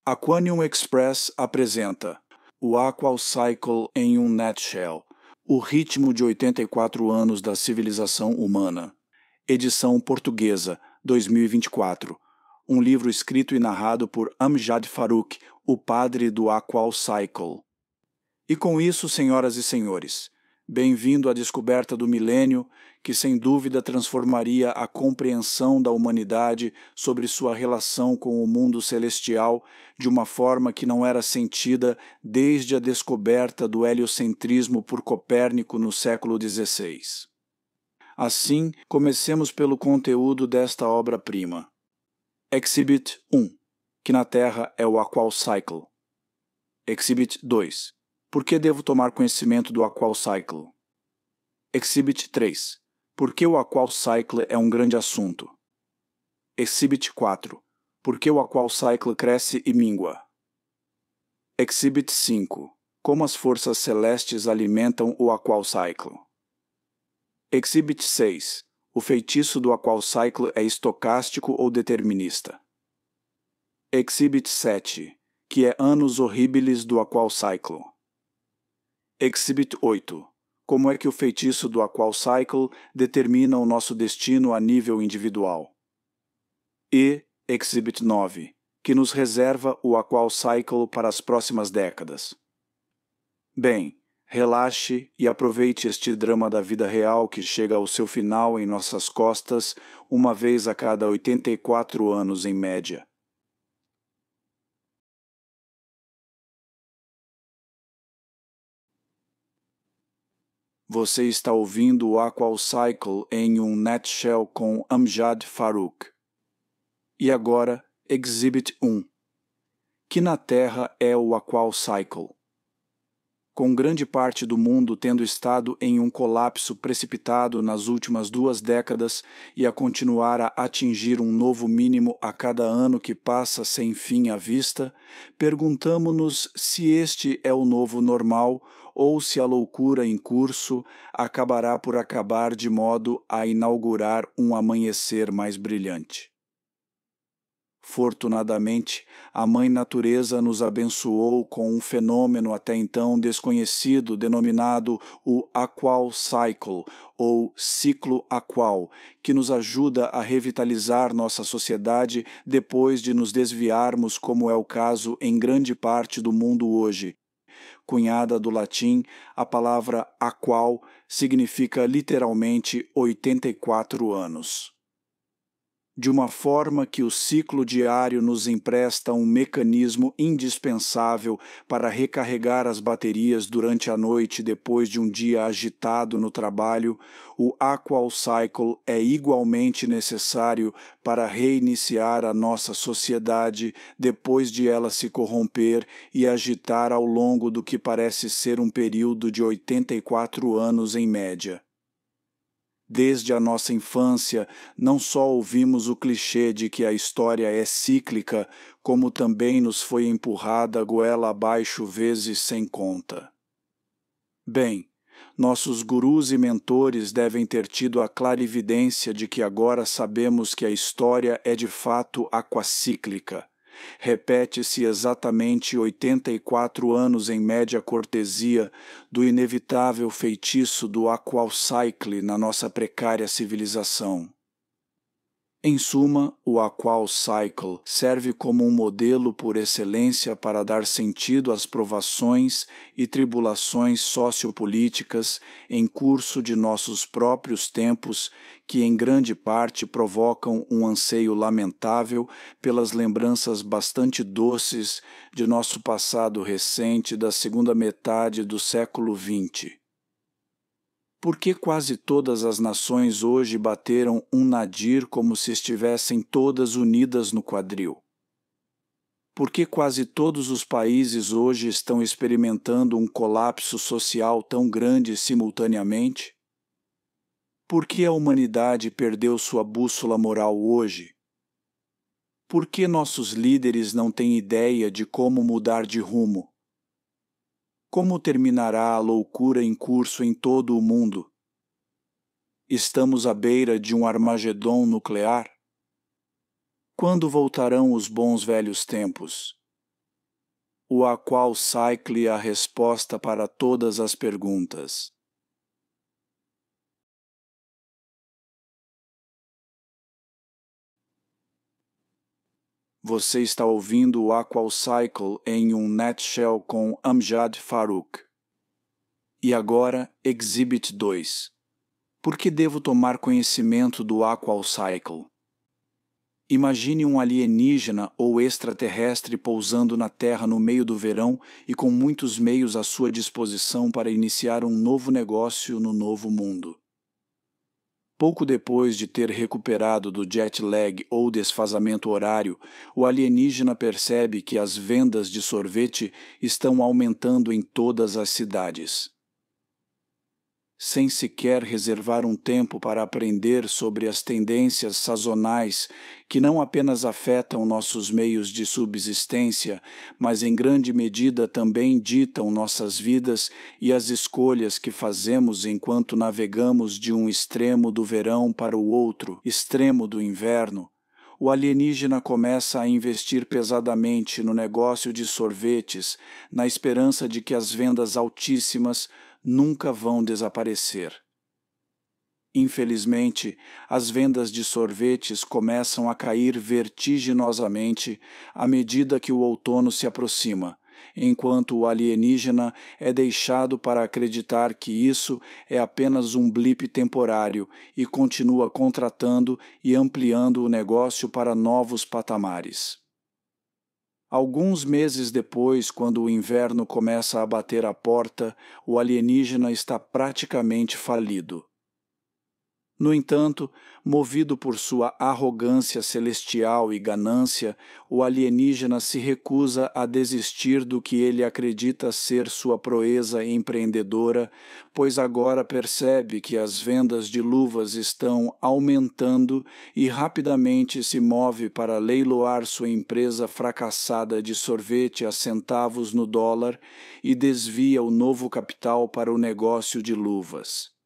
Aquanium Express apresenta o Aqual Cycle em um Nutshell, o ritmo de 84 anos da civilização humana. Edição portuguesa, 2024. Um livro escrito e narrado por Amjad Farooq, o padre do Aqual Cycle. E com isso, senhoras e senhores, bem-vindo à descoberta do milênio, que sem dúvida transformaria a compreensão da humanidade sobre sua relação com o mundo celestial de uma forma que não era sentida desde a descoberta do heliocentrismo por Copérnico no século XVI. Assim, comecemos pelo conteúdo desta obra-prima. Exhibit 1, que na Terra é o Aqual Cycle. Exhibit 2. Por que devo tomar conhecimento do Aqual Cycle? Exhibit 3. Por que o Aqual Cycle é um grande assunto? Exhibit 4. Por que o Aqual Cycle cresce e mingua? Exhibit 5. Como as forças celestes alimentam o Aqual Cycle? Exhibit 6. O feitiço do Aqual Cycle é estocástico ou determinista? Exhibit 7. Que é Annus Horribilis do Aqual Cycle? Exhibit 8. Como é que o feitiço do Aqual Cycle determina o nosso destino a nível individual? E Exhibit 9, que nos reserva o Aqual Cycle para as próximas décadas. Bem, relaxe e aproveite este drama da vida real que chega ao seu final em nossas costas uma vez a cada 84 anos em média. Você está ouvindo o Aqual Cycle em um Nutshell com Amjad Farooq. E agora, Exhibit 1. Que na Terra é o Aqual Cycle. Com grande parte do mundo tendo estado em um colapso precipitado nas últimas 2 décadas e a continuar a atingir um novo mínimo a cada ano que passa sem fim à vista, perguntamo-nos se este é o novo normal ou se a loucura em curso acabará por acabar de modo a inaugurar um amanhecer mais brilhante. Fortunadamente, a Mãe Natureza nos abençoou com um fenômeno até então desconhecido denominado o Aqual Cycle, ou ciclo aqual, que nos ajuda a revitalizar nossa sociedade depois de nos desviarmos, como é o caso em grande parte do mundo hoje. Cunhada do latim, a palavra aqual significa literalmente 84 anos. De uma forma que o ciclo diário nos empresta um mecanismo indispensável para recarregar as baterias durante a noite depois de um dia agitado no trabalho, o Aqual Cycle é igualmente necessário para reiniciar a nossa sociedade depois de ela se corromper e agitar ao longo do que parece ser um período de 84 anos em média. Desde a nossa infância, não só ouvimos o clichê de que a história é cíclica, como também nos foi empurrada goela abaixo vezes sem conta. Bem, nossos gurus e mentores devem ter tido a clarividência de que agora sabemos que a história é de fato aquacíclica. Repete-se exatamente 84 anos em média cortesia do inevitável feitiço do Aqual Cycle na nossa precária civilização. Em suma, o Aqual Cycle serve como um modelo por excelência para dar sentido às provações e tribulações sociopolíticas em curso de nossos próprios tempos, que em grande parte provocam um anseio lamentável pelas lembranças bastante doces de nosso passado recente da segunda metade do século XX. Por que quase todas as nações hoje bateram um nadir como se estivessem todas unidas no quadril? Por que quase todos os países hoje estão experimentando um colapso social tão grande simultaneamente? Por que a humanidade perdeu sua bússola moral hoje? Por que nossos líderes não têm ideia de como mudar de rumo? Como terminará a loucura em curso em todo o mundo? Estamos à beira de um Armagedon nuclear? Quando voltarão os bons velhos tempos? o Aqual Cycle é a resposta para todas as perguntas. Você está ouvindo o Aqual Cycle em um Nutshell com Amjad Farooq. E agora, Exhibit 2. Por que devo tomar conhecimento do Aqual Cycle? Imagine um alienígena ou extraterrestre pousando na Terra no meio do verão e com muitos meios à sua disposição para iniciar um novo negócio no novo mundo. Pouco depois de ter recuperado do jet lag ou desfazamento horário, o alienígena percebe que as vendas de sorvete estão aumentando em todas as cidades. Sem sequer reservar um tempo para aprender sobre as tendências sazonais que não apenas afetam nossos meios de subsistência, mas em grande medida também ditam nossas vidas e as escolhas que fazemos enquanto navegamos de um extremo do verão para o outro extremo do inverno, o alienígena começa a investir pesadamente no negócio de sorvetes, na esperança de que as vendas altíssimas nunca vão desaparecer. Infelizmente, as vendas de sorvetes começam a cair vertiginosamente à medida que o outono se aproxima, enquanto o alienígena é deixado para acreditar que isso é apenas um blip temporário e continua contratando e ampliando o negócio para novos patamares. Alguns meses depois, quando o inverno começa a bater à porta, o alienígena está praticamente falido. No entanto, movido por sua arrogância celestial e ganância, o alienígena se recusa a desistir do que ele acredita ser sua proeza empreendedora, pois agora percebe que as vendas de luvas estão aumentando e rapidamente se move para leiloar sua empresa fracassada de sorvete a centavos no dólar e desvia o novo capital para o negócio de luvas.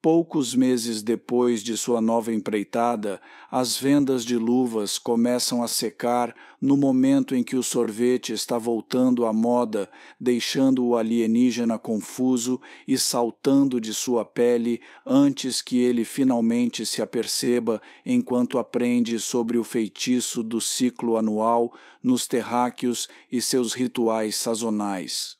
Poucos meses depois de sua nova empreitada, as vendas de luvas começam a secar no momento em que o sorvete está voltando à moda, deixando o alienígena confuso e saltando de sua pele antes que ele finalmente se aperceba enquanto aprende sobre o feitiço do ciclo anual nos terráqueos e seus rituais sazonais.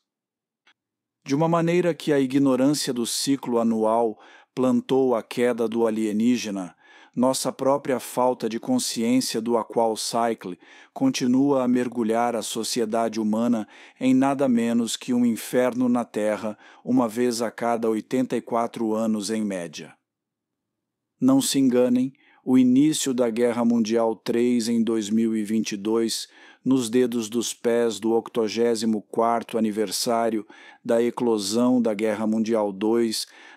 De uma maneira que a ignorância do ciclo anual plantou a queda do alienígena, nossa própria falta de consciência do Aqual Cycle continua a mergulhar a sociedade humana em nada menos que um inferno na Terra, uma vez a cada 84 anos em média. Não se enganem, o início da Guerra Mundial III em 2022, nos dedos dos pés do 84º aniversário da eclosão da Guerra Mundial II,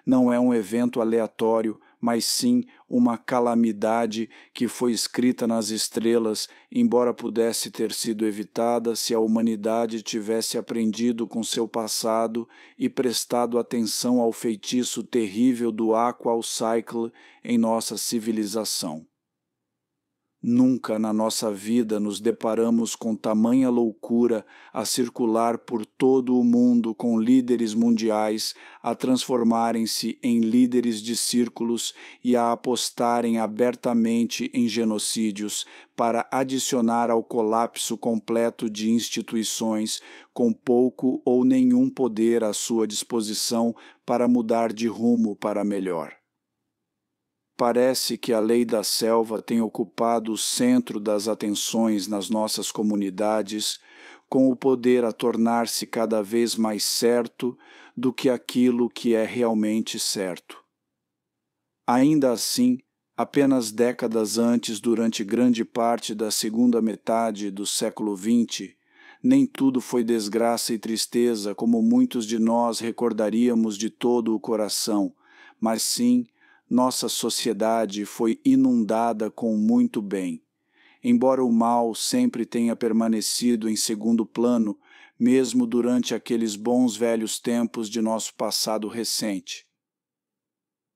não é um evento aleatório, mas sim uma calamidade que foi escrita nas estrelas, embora pudesse ter sido evitada se a humanidade tivesse aprendido com seu passado e prestado atenção ao feitiço terrível do Aqual Cycle em nossa civilização. Nunca na nossa vida nos deparamos com tamanha loucura a circular por todo o mundo com líderes mundiais a transformarem-se em líderes de círculos e a apostarem abertamente em genocídios para adicionar ao colapso completo de instituições com pouco ou nenhum poder à sua disposição para mudar de rumo para melhor. Parece que a lei da selva tem ocupado o centro das atenções nas nossas comunidades, com o poder a tornar-se cada vez mais certo do que aquilo que é realmente certo. Ainda assim, apenas décadas antes, durante grande parte da segunda metade do século XX, nem tudo foi desgraça e tristeza como muitos de nós recordaríamos de todo o coração, mas sim, nossa sociedade foi inundada com muito bem. Embora o mal sempre tenha permanecido em segundo plano, mesmo durante aqueles bons velhos tempos de nosso passado recente.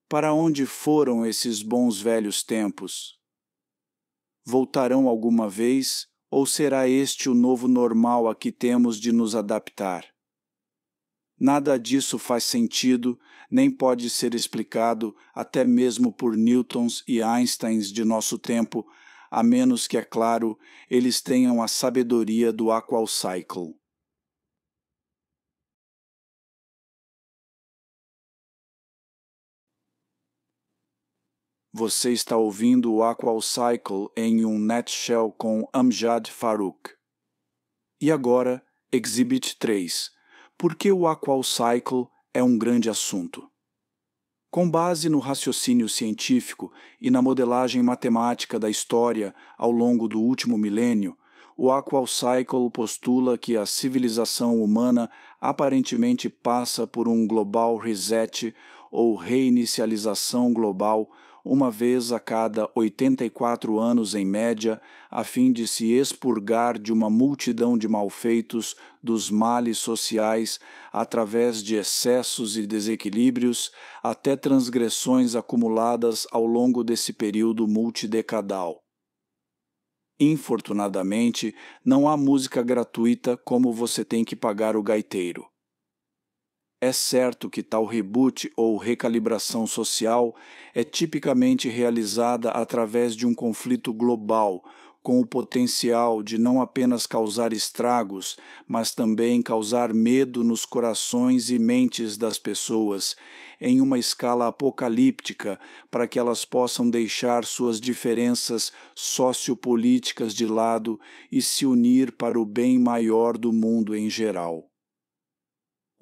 Para onde foram esses bons velhos tempos? Voltarão alguma vez Ou será este o novo normal a que temos de nos adaptar? Nada disso faz sentido, nem pode ser explicado, até mesmo por Newtons e Einsteins de nosso tempo, a menos que, é claro, eles tenham a sabedoria do Aqualcycle. Você está ouvindo o Aqualcycle em um Nutshell com Amjad Farooq. E agora, Exhibit 3. Por que o Aqualcycle é um grande assunto? Com base no raciocínio científico e na modelagem matemática da história ao longo do último milênio, o Aqualcycle postula que a civilização humana aparentemente passa por um global reset ou reinicialização global uma vez a cada 84 anos em média, a fim de se expurgar de uma multidão de malfeitos dos males sociais através de excessos e desequilíbrios até transgressões acumuladas ao longo desse período multidecadal. Infortunadamente, não há música gratuita como você tem que pagar o gaiteiro. É certo que tal reboot ou recalibração social é tipicamente realizada através de um conflito global, com o potencial de não apenas causar estragos, mas também causar medo nos corações e mentes das pessoas, em uma escala apocalíptica, para que elas possam deixar suas diferenças sociopolíticas de lado e se unir para o bem maior do mundo em geral.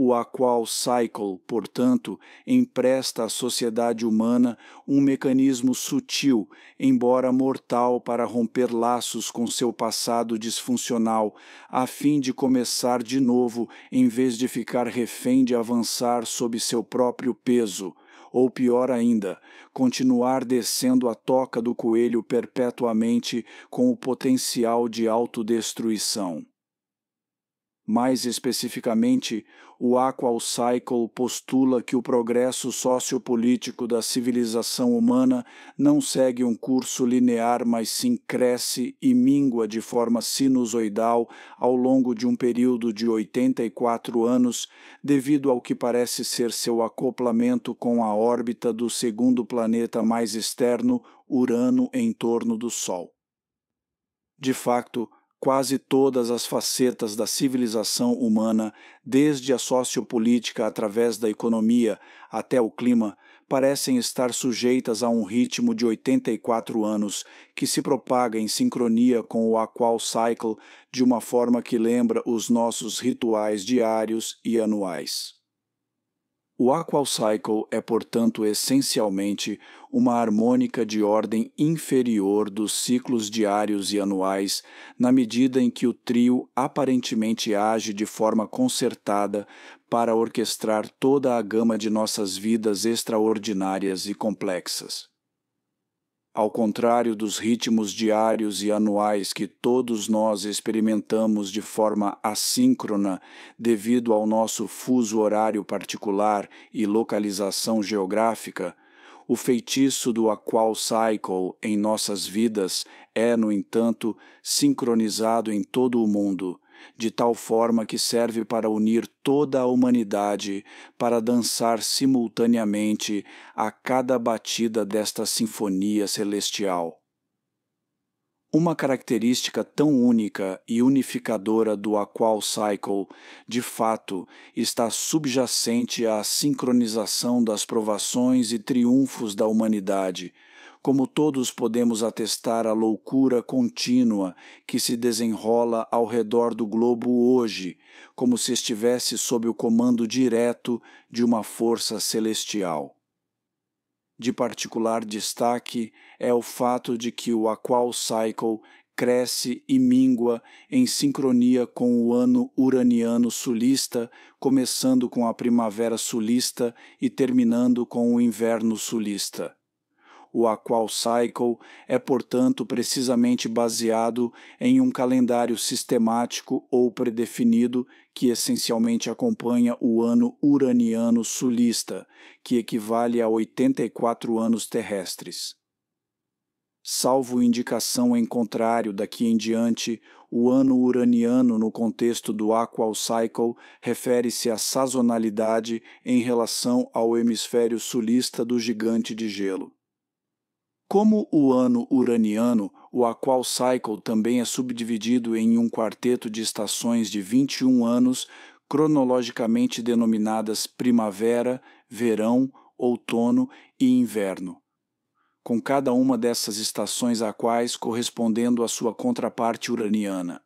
O Aqualcycle, portanto, empresta à sociedade humana um mecanismo sutil, embora mortal, para romper laços com seu passado disfuncional, a fim de começar de novo em vez de ficar refém de avançar sob seu próprio peso, ou pior ainda, continuar descendo a toca do coelho perpetuamente com o potencial de autodestruição. Mais especificamente, o Aqualcycle postula que o progresso sociopolítico da civilização humana não segue um curso linear, mas sim cresce e mingua de forma sinusoidal ao longo de um período de 84 anos, devido ao que parece ser seu acoplamento com a órbita do segundo planeta mais externo, Urano, em torno do Sol. De facto, quase todas as facetas da civilização humana, desde a sociopolítica através da economia até o clima, parecem estar sujeitas a um ritmo de 84 anos, que se propaga em sincronia com o Aqualcycle de uma forma que lembra os nossos rituais diários e anuais. O Aqualcycle é, portanto, essencialmente uma harmônica de ordem inferior dos ciclos diários e anuais, na medida em que o trio aparentemente age de forma concertada para orquestrar toda a gama de nossas vidas extraordinárias e complexas. Ao contrário dos ritmos diários e anuais que todos nós experimentamos de forma assíncrona devido ao nosso fuso horário particular e localização geográfica, o feitiço do Aqualcycle em nossas vidas é, no entanto, sincronizado em todo o mundo, de tal forma que serve para unir toda a humanidade para dançar simultaneamente a cada batida desta sinfonia celestial. Uma característica tão única e unificadora do Aqualcycle, de fato, está subjacente à sincronização das provações e triunfos da humanidade, como todos podemos atestar a loucura contínua que se desenrola ao redor do globo hoje, como se estivesse sob o comando direto de uma força celestial. De particular destaque é o fato de que o Aqualcycle cresce e mingua em sincronia com o ano uraniano sulista, começando com a primavera sulista e terminando com o inverno sulista. O Aqualcycle é, portanto, precisamente baseado em um calendário sistemático ou predefinido que essencialmente acompanha o ano uraniano sulista, que equivale a 84 anos terrestres. Salvo indicação em contrário, daqui em diante, o ano uraniano no contexto do Aqual Cycle refere-se à sazonalidade em relação ao hemisfério sulista do gigante de gelo. Como o ano uraniano, o Aqual Cycle também é subdividido em um quarteto de estações de 21 anos, cronologicamente denominadas primavera, verão, outono e inverno, com cada uma dessas estações aquais correspondendo à sua contraparte uraniana.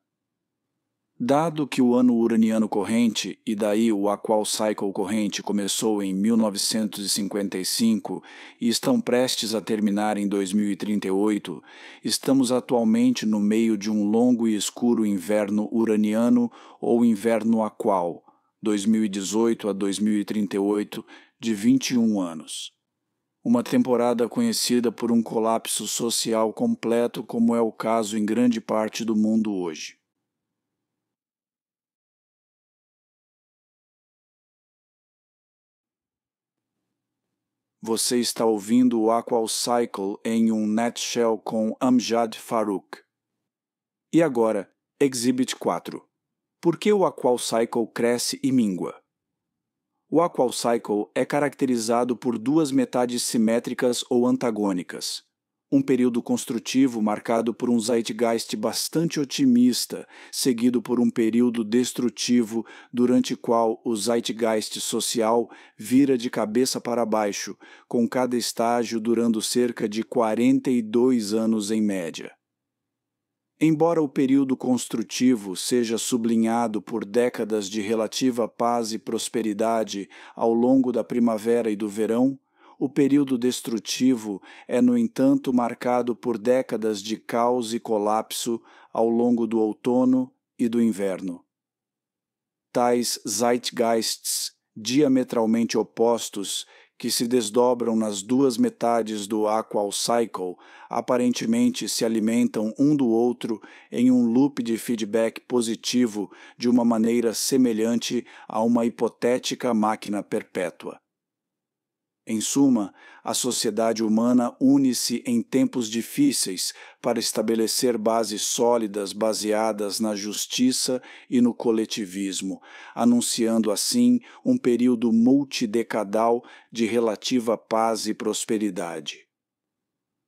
Dado que o ano uraniano corrente, e daí o Aqual Cycle corrente, começou em 1955 e estão prestes a terminar em 2038, estamos atualmente no meio de um longo e escuro inverno uraniano ou inverno aqual, 2018 a 2038, de 21 anos. Uma temporada conhecida por um colapso social completo, como é o caso em grande parte do mundo hoje. Você está ouvindo o Aqual Cycle em um Nutshell com Amjad Farooq. E agora, Exhibit 4. Por que o Aqual Cycle cresce e mingua? O Aqual Cycle é caracterizado por duas metades simétricas ou antagônicas. Um período construtivo marcado por um zeitgeist bastante otimista, seguido por um período destrutivo durante o qual o zeitgeist social vira de cabeça para baixo, com cada estágio durando cerca de 42 anos em média. Embora o período construtivo seja sublinhado por décadas de relativa paz e prosperidade ao longo da primavera e do verão, o período destrutivo é, no entanto, marcado por décadas de caos e colapso ao longo do outono e do inverno. Tais zeitgeists diametralmente opostos, que se desdobram nas duas metades do Aqual Cycle, aparentemente se alimentam um do outro em um loop de feedback positivo de uma maneira semelhante a uma hipotética máquina perpétua. Em suma, a sociedade humana une-se em tempos difíceis para estabelecer bases sólidas baseadas na justiça e no coletivismo, anunciando assim um período multidecadal de relativa paz e prosperidade.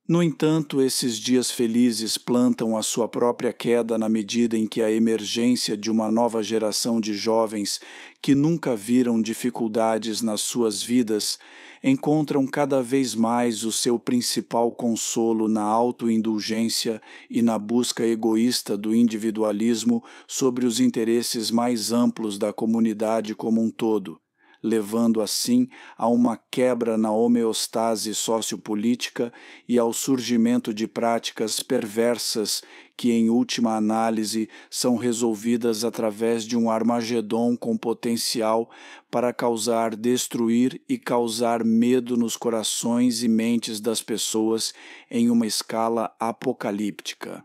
No entanto, esses dias felizes plantam a sua própria queda na medida em que a emergência de uma nova geração de jovens que nunca viram dificuldades nas suas vidas encontram cada vez mais o seu principal consolo na autoindulgência e na busca egoísta do individualismo sobre os interesses mais amplos da comunidade como um todo, levando assim a uma quebra na homeostase sociopolítica e ao surgimento de práticas perversas que, em última análise, são resolvidas através de um Armagedon com potencial para causar, destruir e causar medo nos corações e mentes das pessoas em uma escala apocalíptica.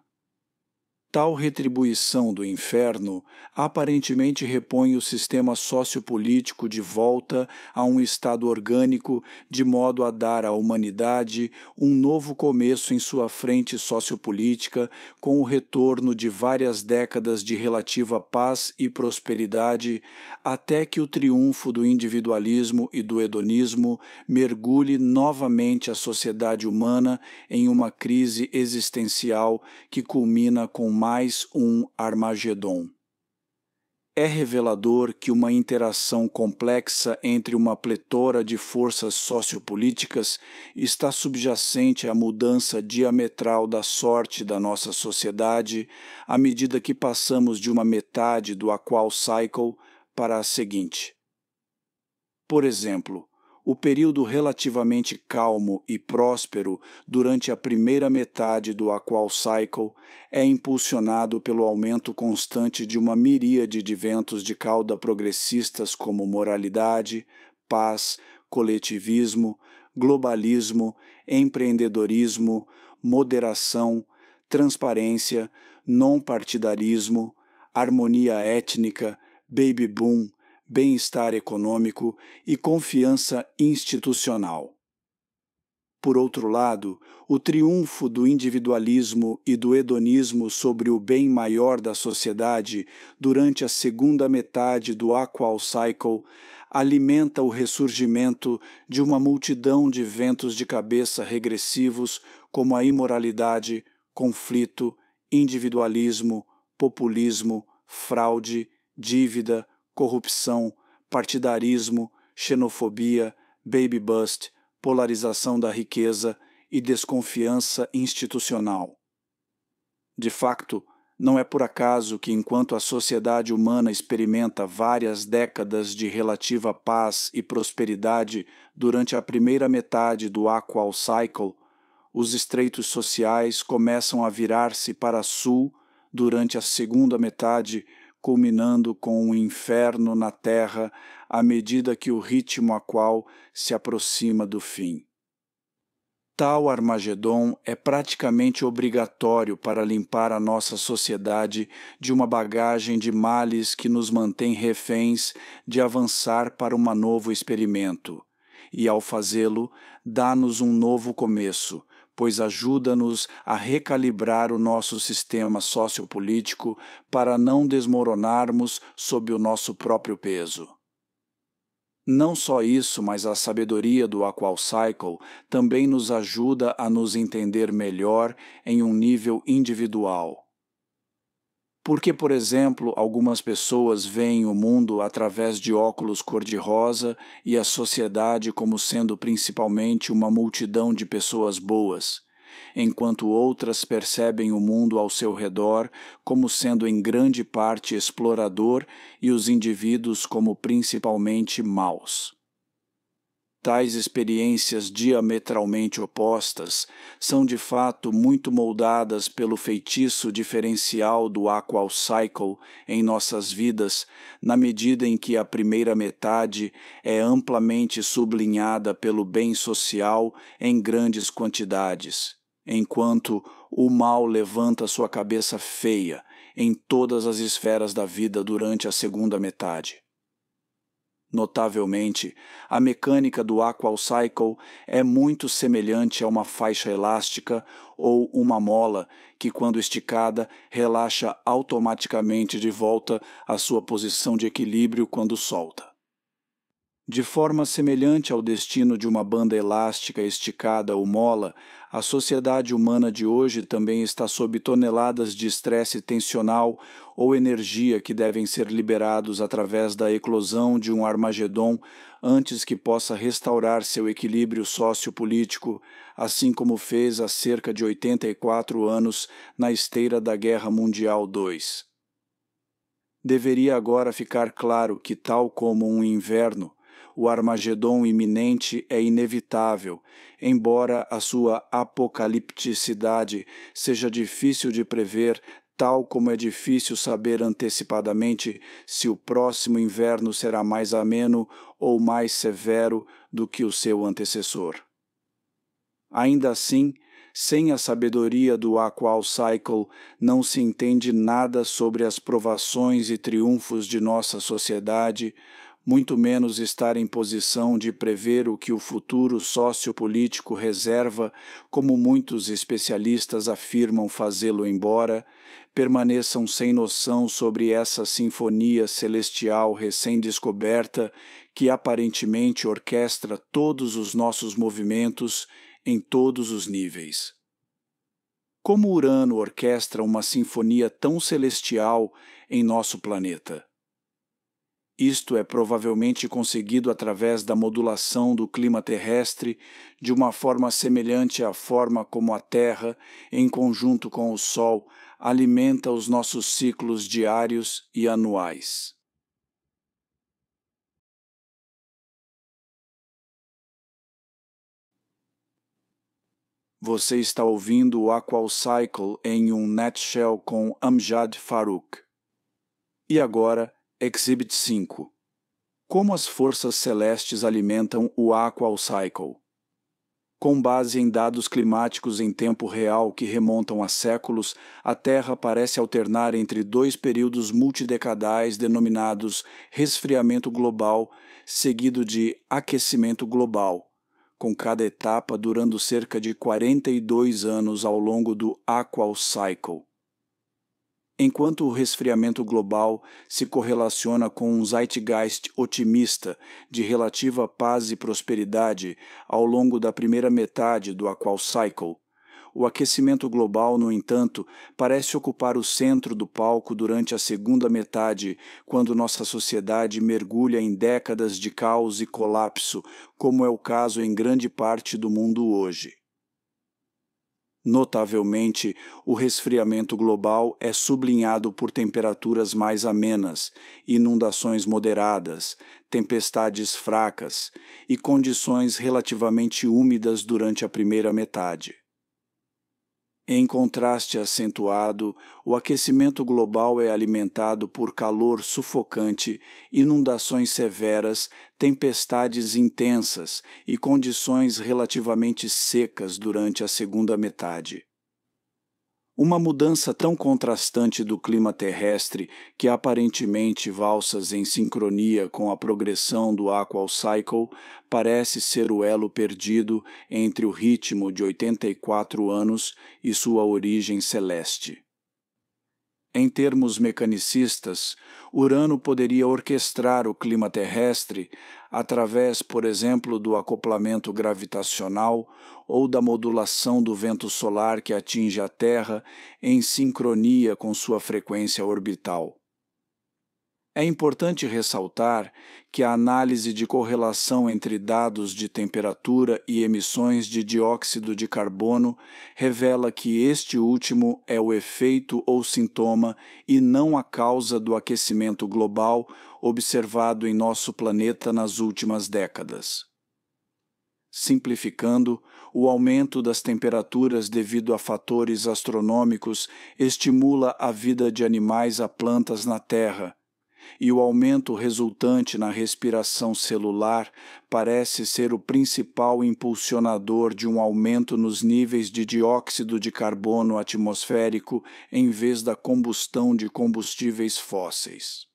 Tal retribuição do inferno aparentemente repõe o sistema sociopolítico de volta a um estado orgânico, de modo a dar à humanidade um novo começo em sua frente sociopolítica, com o retorno de várias décadas de relativa paz e prosperidade, até que o triunfo do individualismo e do hedonismo mergulhe novamente a sociedade humana em uma crise existencial que culmina com mais um Armagedon. É revelador que uma interação complexa entre uma pletora de forças sociopolíticas está subjacente à mudança diametral da sorte da nossa sociedade à medida que passamos de uma metade do Aqual Cycle para a seguinte. Por exemplo, o período relativamente calmo e próspero durante a primeira metade do Aqual Cycle é impulsionado pelo aumento constante de uma miríade de ventos de cauda progressistas como moralidade, paz, coletivismo, globalismo, empreendedorismo, moderação, transparência, não-partidarismo, harmonia étnica, baby boom, bem-estar econômico e confiança institucional. Por outro lado, o triunfo do individualismo e do hedonismo sobre o bem maior da sociedade durante a segunda metade do Aqual Cycle alimenta o ressurgimento de uma multidão de ventos de cabeça regressivos como a imoralidade, conflito, individualismo, populismo, fraude, dívida, corrupção, partidarismo, xenofobia, baby bust, polarização da riqueza e desconfiança institucional. De facto, não é por acaso que, enquanto a sociedade humana experimenta várias décadas de relativa paz e prosperidade durante a primeira metade do Aqual Cycle, os estreitos sociais começam a virar-se para sul durante a segunda metade, culminando com um inferno na Terra à medida que o ritmo aqual se aproxima do fim. Tal Armagedon é praticamente obrigatório para limpar a nossa sociedade de uma bagagem de males que nos mantém reféns de avançar para um novo experimento, e ao fazê-lo, dá-nos um novo começo, pois ajuda-nos a recalibrar o nosso sistema sociopolítico para não desmoronarmos sob o nosso próprio peso. Não só isso, mas a sabedoria do Aqual Cycle também nos ajuda a nos entender melhor em um nível individual. Porque, por exemplo, algumas pessoas veem o mundo através de óculos cor-de-rosa e a sociedade como sendo principalmente uma multidão de pessoas boas, enquanto outras percebem o mundo ao seu redor como sendo em grande parte explorador e os indivíduos como principalmente maus. Tais experiências diametralmente opostas são de fato muito moldadas pelo feitiço diferencial do Aqual Cycle em nossas vidas, na medida em que a primeira metade é amplamente sublinhada pelo bem social em grandes quantidades, enquanto o mal levanta sua cabeça feia em todas as esferas da vida durante a segunda metade. Notavelmente, a mecânica do Aqual Cycle é muito semelhante a uma faixa elástica ou uma mola que, quando esticada, relaxa automaticamente de volta à sua posição de equilíbrio quando solta. De forma semelhante ao destino de uma banda elástica esticada ou mola, a sociedade humana de hoje também está sob toneladas de estresse tensional ou energia que devem ser liberados através da eclosão de um Armagedon antes que possa restaurar seu equilíbrio sociopolítico, assim como fez há cerca de 84 anos na esteira da Guerra Mundial II. Deveria agora ficar claro que, tal como um inverno, o Armagedon iminente é inevitável, embora a sua apocalipticidade seja difícil de prever, tal como é difícil saber antecipadamente se o próximo inverno será mais ameno ou mais severo do que o seu antecessor. Ainda assim, sem a sabedoria do Aqual Cycle, não se entende nada sobre as provações e triunfos de nossa sociedade, muito menos estar em posição de prever o que o futuro sociopolítico reserva, como muitos especialistas afirmam fazê-lo embora, permaneçam sem noção sobre essa sinfonia celestial recém-descoberta que aparentemente orquestra todos os nossos movimentos em todos os níveis. Como Urano orquestra uma sinfonia tão celestial em nosso planeta? Isto é provavelmente conseguido através da modulação do clima terrestre de uma forma semelhante à forma como a Terra, em conjunto com o Sol, alimenta os nossos ciclos diários e anuais. Você está ouvindo o Aqual Cycle em um Nutshell com Amjad Farooq. E agora, Exhibit 5. Como as forças celestes alimentam o Aqual Cycle? Com base em dados climáticos em tempo real que remontam a séculos, a Terra parece alternar entre dois períodos multidecadais denominados resfriamento global, seguido de aquecimento global, com cada etapa durando cerca de 42 anos ao longo do Aqual Cycle. Enquanto o resfriamento global se correlaciona com um zeitgeist otimista de relativa paz e prosperidade ao longo da primeira metade do Aqual Cycle, o aquecimento global, no entanto, parece ocupar o centro do palco durante a segunda metade, quando nossa sociedade mergulha em décadas de caos e colapso, como é o caso em grande parte do mundo hoje. Notavelmente, o resfriamento global é sublinhado por temperaturas mais amenas, inundações moderadas, tempestades fracas e condições relativamente úmidas durante a primeira metade. Em contraste acentuado, o aquecimento global é alimentado por calor sufocante, inundações severas, tempestades intensas e condições relativamente secas durante a segunda metade. Uma mudança tão contrastante do clima terrestre, que aparentemente valsas em sincronia com a progressão do Aqual Cycle, parece ser o elo perdido entre o ritmo de 84 anos e sua origem celeste. Em termos mecanicistas, Urano poderia orquestrar o clima terrestre através, por exemplo, do acoplamento gravitacional ou da modulação do vento solar que atinge a Terra em sincronia com sua frequência orbital. É importante ressaltar que a análise de correlação entre dados de temperatura e emissões de dióxido de carbono revela que este último é o efeito ou sintoma e não a causa do aquecimento global observado em nosso planeta nas últimas décadas. Simplificando, o aumento das temperaturas devido a fatores astronômicos estimula a vida de animais a plantas na Terra, e o aumento resultante na respiração celular parece ser o principal impulsionador de um aumento nos níveis de dióxido de carbono atmosférico em vez da combustão de combustíveis fósseis.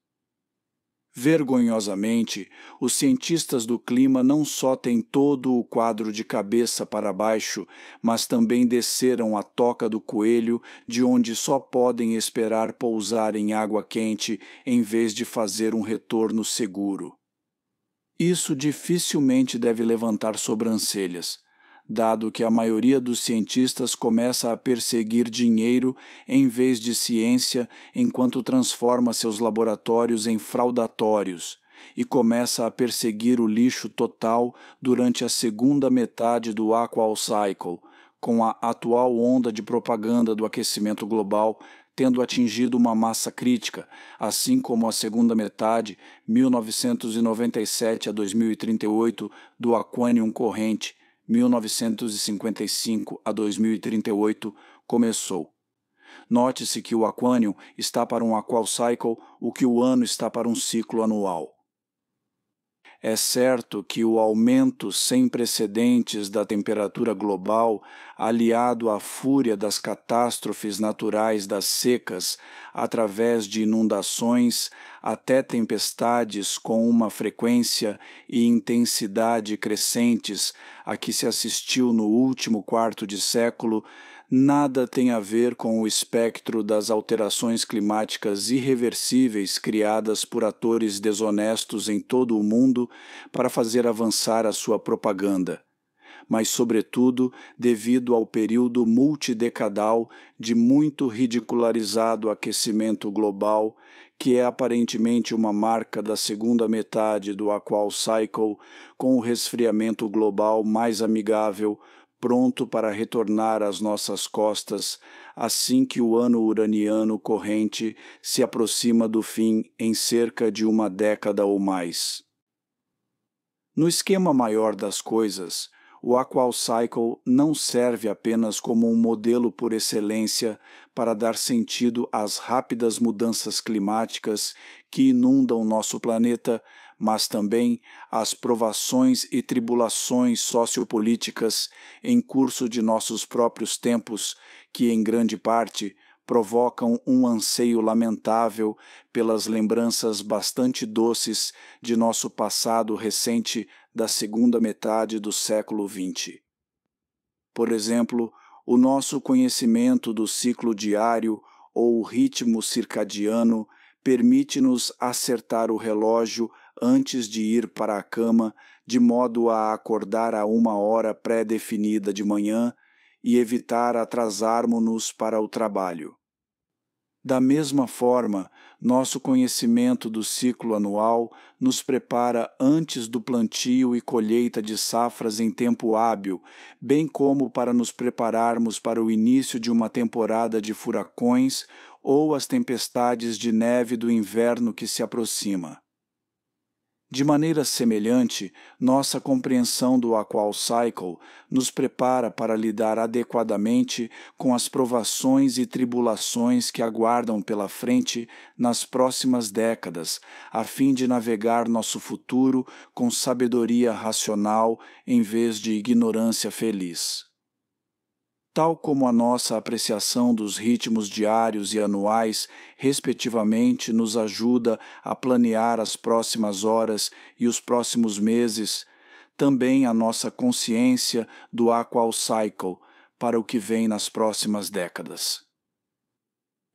Vergonhosamente, os cientistas do clima não só têm todo o quadro de cabeça para baixo, mas também desceram a toca do coelho, de onde só podem esperar pousar em água quente em vez de fazer um retorno seguro. Isso dificilmente deve levantar sobrancelhas, dado que a maioria dos cientistas começa a perseguir dinheiro em vez de ciência enquanto transforma seus laboratórios em fraudatórios e começa a perseguir o lixo total durante a segunda metade do Aqual Cycle, com a atual onda de propaganda do aquecimento global tendo atingido uma massa crítica, assim como a segunda metade, 1997 a 2038, do Aquarium corrente, 1955 a 2038, começou. Note-se que o Aquarium está para um Aqual Cycle o que o ano está para um ciclo anual. É certo que o aumento sem precedentes da temperatura global, aliado à fúria das catástrofes naturais das secas, através de inundações até tempestades com uma frequência e intensidade crescentes a que se assistiu no último quarto de século, nada tem a ver com o espectro das alterações climáticas irreversíveis criadas por atores desonestos em todo o mundo para fazer avançar a sua propaganda, mas, sobretudo, devido ao período multidecadal de muito ridicularizado aquecimento global, que é aparentemente uma marca da segunda metade do Aqual Cycle, com o resfriamento global mais amigável, pronto para retornar às nossas costas assim que o ano uraniano corrente se aproxima do fim em cerca de uma década ou mais. No esquema maior das coisas, o Aqual Cycle não serve apenas como um modelo por excelência para dar sentido às rápidas mudanças climáticas que inundam nosso planeta, mas também às provações e tribulações sociopolíticas em curso de nossos próprios tempos, que, em grande parte, provocam um anseio lamentável pelas lembranças bastante doces de nosso passado recente da segunda metade do século XX. Por exemplo, o nosso conhecimento do ciclo diário ou ritmo circadiano permite-nos acertar o relógio antes de ir para a cama, de modo a acordar a uma hora pré-definida de manhã e evitar atrasarmos-nos para o trabalho. Da mesma forma, nosso conhecimento do ciclo anual nos prepara antes do plantio e colheita de safras em tempo hábil, bem como para nos prepararmos para o início de uma temporada de furacões ou as tempestades de neve do inverno que se aproxima. De maneira semelhante, nossa compreensão do Aqual Cycle nos prepara para lidar adequadamente com as provações e tribulações que aguardam pela frente nas próximas décadas, a fim de navegar nosso futuro com sabedoria racional em vez de ignorância feliz. Tal como a nossa apreciação dos ritmos diários e anuais, respectivamente, nos ajuda a planear as próximas horas e os próximos meses, também a nossa consciência do Aqual Cycle para o que vem nas próximas décadas.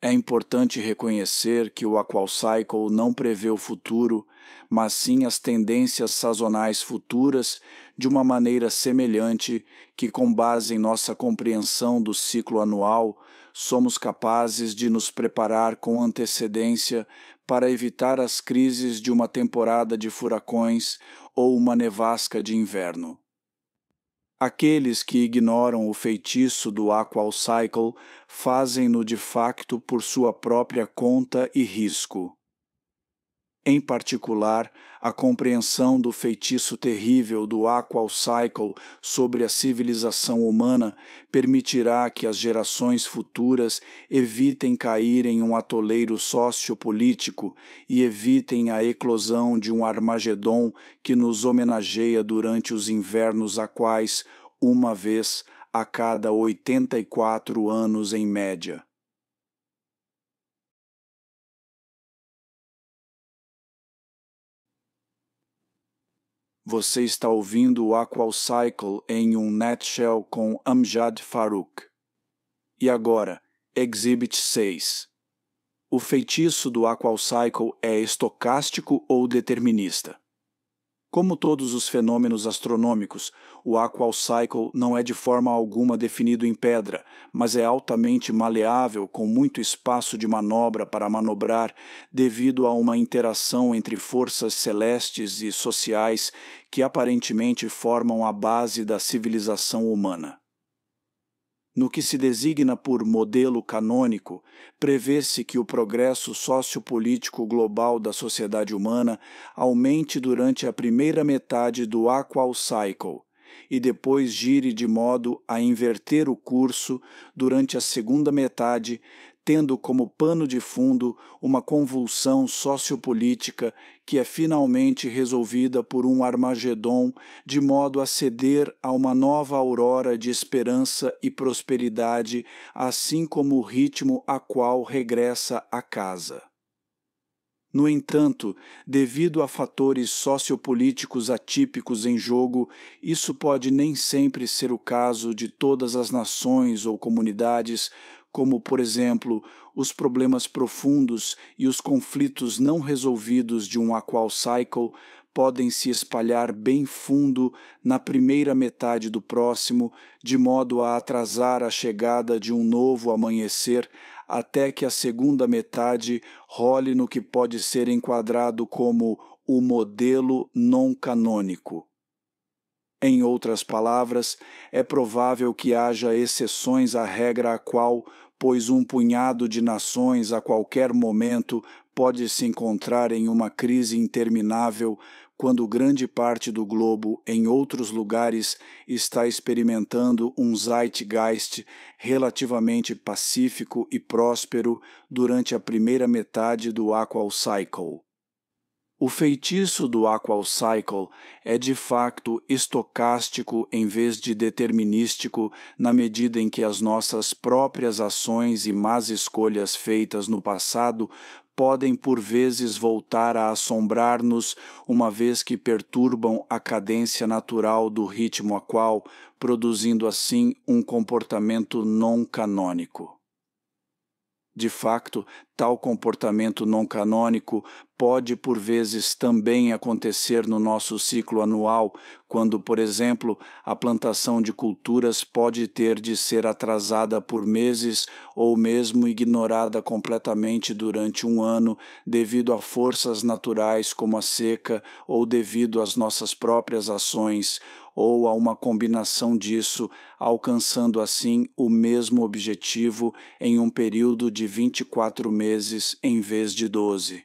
É importante reconhecer que o Aqual Cycle não prevê o futuro, mas sim as tendências sazonais futuras de uma maneira semelhante que, com base em nossa compreensão do ciclo anual, somos capazes de nos preparar com antecedência para evitar as crises de uma temporada de furacões ou uma nevasca de inverno. Aqueles que ignoram o feitiço do Aqual Cycle fazem-no de facto por sua própria conta e risco. Em particular, a compreensão do feitiço terrível do Aqual Cycle sobre a civilização humana permitirá que as gerações futuras evitem cair em um atoleiro sociopolítico e evitem a eclosão de um Armagedon que nos homenageia durante os invernos aquais, uma vez a cada 84 anos em média. Você está ouvindo o Aqual Cycle em um Nutshell com Amjad Farooq. E agora, Exhibit 6. O feitiço do Aqual Cycle é estocástico ou determinista? Como todos os fenômenos astronômicos, o Aqual Cycle não é de forma alguma definido em pedra, mas é altamente maleável, com muito espaço de manobra para manobrar, devido a uma interação entre forças celestes e sociais que aparentemente formam a base da civilização humana. No que se designa por modelo canônico, prevê-se que o progresso sociopolítico global da sociedade humana aumente durante a primeira metade do Aqual Cycle e depois gire de modo a inverter o curso durante a segunda metade, tendo como pano de fundo uma convulsão sociopolítica que é finalmente resolvida por um Armagedon, de modo a ceder a uma nova aurora de esperança e prosperidade, assim como o ritmo a qual regressa à casa. No entanto, devido a fatores sociopolíticos atípicos em jogo, isso pode nem sempre ser o caso de todas as nações ou comunidades, como, por exemplo, os problemas profundos e os conflitos não resolvidos de um Aqual Cycle podem se espalhar bem fundo na primeira metade do próximo, de modo a atrasar a chegada de um novo amanhecer, até que a segunda metade role no que pode ser enquadrado como o modelo não-canônico. Em outras palavras, é provável que haja exceções à regra a qual, pois um punhado de nações a qualquer momento pode se encontrar em uma crise interminável, quando grande parte do globo, em outros lugares, está experimentando um zeitgeist relativamente pacífico e próspero durante a primeira metade do Aqual Cycle. O feitiço do Aqual Cycle é de facto estocástico em vez de determinístico, na medida em que as nossas próprias ações e más escolhas feitas no passado podem por vezes voltar a assombrar-nos, uma vez que perturbam a cadência natural do ritmo aqual, produzindo assim um comportamento não canônico. De facto, tal comportamento não canônico pode por vezes também acontecer no nosso ciclo anual, quando, por exemplo, a plantação de culturas pode ter de ser atrasada por meses ou mesmo ignorada completamente durante um ano devido a forças naturais como a seca ou devido às nossas próprias ações, ou a uma combinação disso, alcançando assim o mesmo objetivo em um período de 24 meses em vez de 12.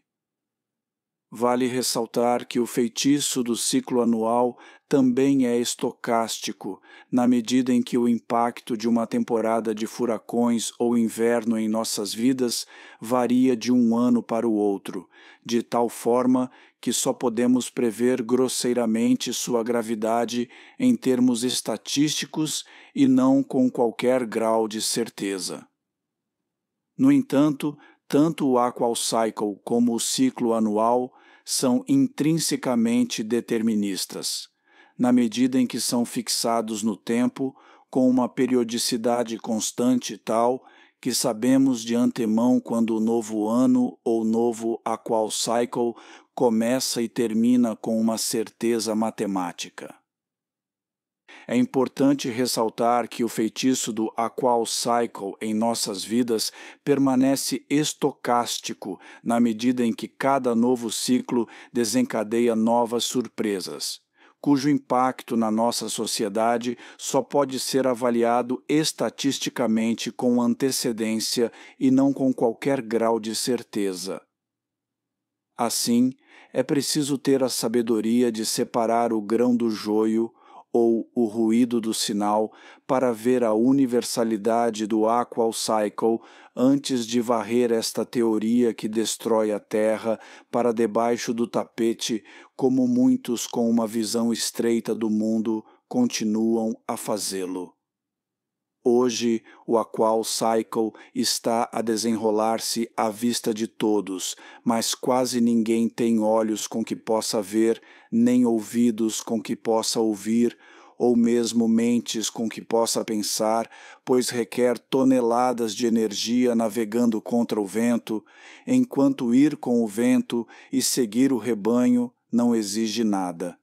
Vale ressaltar que o feitiço do ciclo anual também é estocástico, na medida em que o impacto de uma temporada de furacões ou inverno em nossas vidas varia de um ano para o outro, de tal forma que só podemos prever grosseiramente sua gravidade em termos estatísticos e não com qualquer grau de certeza. No entanto, tanto o Aqual Cycle como o ciclo anual são intrinsecamente deterministas, na medida em que são fixados no tempo com uma periodicidade constante tal que sabemos de antemão quando o novo ano ou novo Aqual Cycle começa e termina com uma certeza matemática. É importante ressaltar que o feitiço do Aqual Cycle em nossas vidas permanece estocástico na medida em que cada novo ciclo desencadeia novas surpresas, cujo impacto na nossa sociedade só pode ser avaliado estatisticamente com antecedência e não com qualquer grau de certeza. Assim, é preciso ter a sabedoria de separar o grão do joio ou o ruído do sinal para ver a universalidade do Aqual Cycle antes de varrer esta teoria que destrói a Terra para debaixo do tapete, como muitos com uma visão estreita do mundo continuam a fazê-lo. Hoje, o Aqual Cycle está a desenrolar-se à vista de todos, mas quase ninguém tem olhos com que possa ver, nem ouvidos com que possa ouvir, ou mesmo mentes com que possa pensar, pois requer toneladas de energia navegando contra o vento, enquanto ir com o vento e seguir o rebanho não exige nada.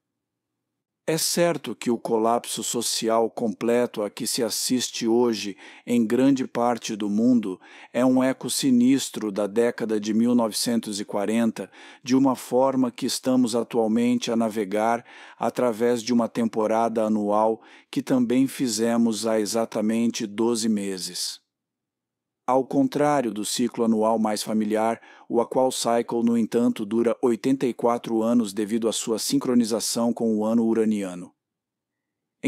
É certo que o colapso social completo a que se assiste hoje em grande parte do mundo é um eco sinistro da década de 1940, de uma forma que estamos atualmente a navegar através de uma temporada anual que também fizemos há exatamente 12 meses. Ao contrário do ciclo anual mais familiar, o Aqual Cycle, no entanto, dura 84 anos devido à sua sincronização com o ano uraniano.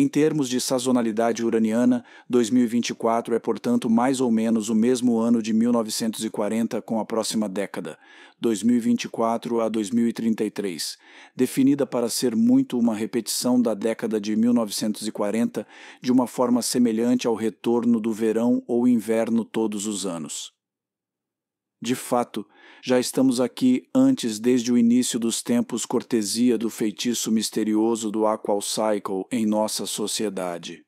Em termos de sazonalidade uraniana, 2024 é, portanto, mais ou menos o mesmo ano de 1940 com a próxima década, 2024 a 2033, definida para ser muito uma repetição da década de 1940 de uma forma semelhante ao retorno do verão ou inverno todos os anos. De fato, já estamos aqui antes desde o início dos tempos cortesia do feitiço misterioso do Aqual Cycle em nossa sociedade.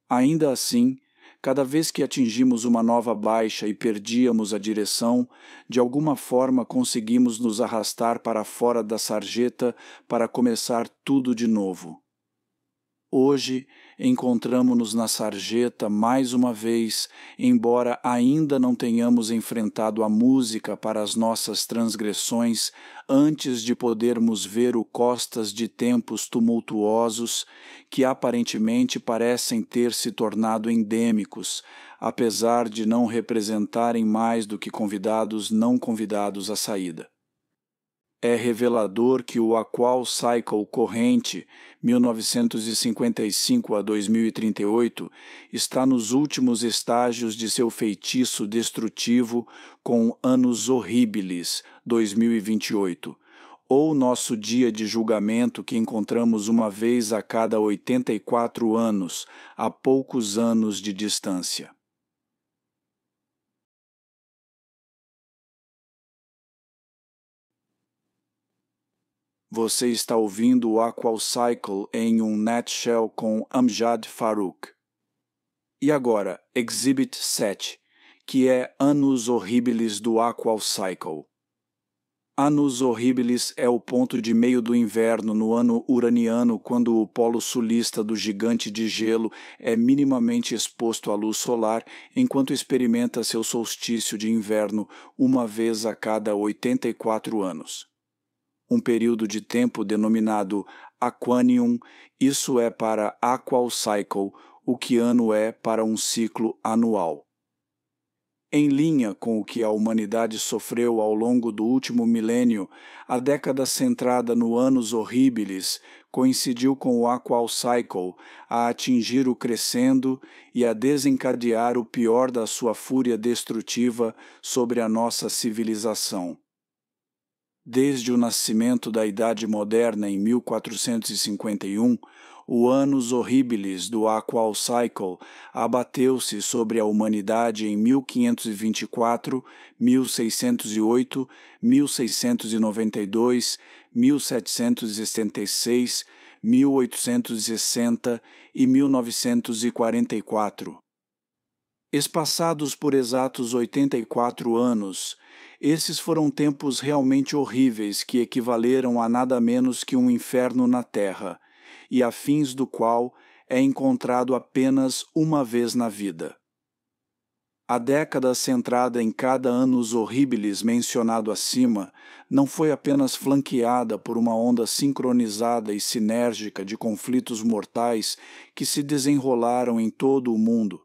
Ainda assim, cada vez que atingimos uma nova baixa e perdíamos a direção, de alguma forma conseguimos nos arrastar para fora da sarjeta para começar tudo de novo. Hoje, encontramo-nos na sarjeta mais uma vez, embora ainda não tenhamos enfrentado a música para as nossas transgressões antes de podermos ver o costas de tempos tumultuosos que aparentemente parecem ter se tornado endêmicos, apesar de não representarem mais do que convidados não convidados à saída. É revelador que o Aqual Cycle corrente 1955 a 2038 está nos últimos estágios de seu feitiço destrutivo com Annus Horribilis 2028, ou nosso dia de julgamento que encontramos uma vez a cada 84 anos, a poucos anos de distância. Você está ouvindo o Aqual Cycle em um Nutshell com Amjad Farooq. E agora, Exhibit 7, que é Annus Horribilis do Aqual Cycle. Annus Horribilis é o ponto de meio do inverno no ano uraniano, quando o polo sulista do gigante de gelo é minimamente exposto à luz solar, enquanto experimenta seu solstício de inverno uma vez a cada 84 anos. Um período de tempo denominado Aquanium, isso é para Aqual Cycle, o que ano é para um ciclo anual. Em linha com o que a humanidade sofreu ao longo do último milênio, a década centrada no Annus Horribilis coincidiu com o Aqual Cycle a atingir o crescendo e a desencadear o pior da sua fúria destrutiva sobre a nossa civilização. Desde o nascimento da Idade Moderna em 1451, o Annus Horribilis do Aqual Cycle abateu-se sobre a humanidade em 1524, 1608, 1692, 1776, 1860 e 1944. Espaçados por exatos 84 anos, esses foram tempos realmente horríveis que equivaleram a nada menos que um inferno na Terra, e a fins do qual é encontrado apenas uma vez na vida. A década centrada em cada Annus Horribilis mencionado acima não foi apenas flanqueada por uma onda sincronizada e sinérgica de conflitos mortais que se desenrolaram em todo o mundo,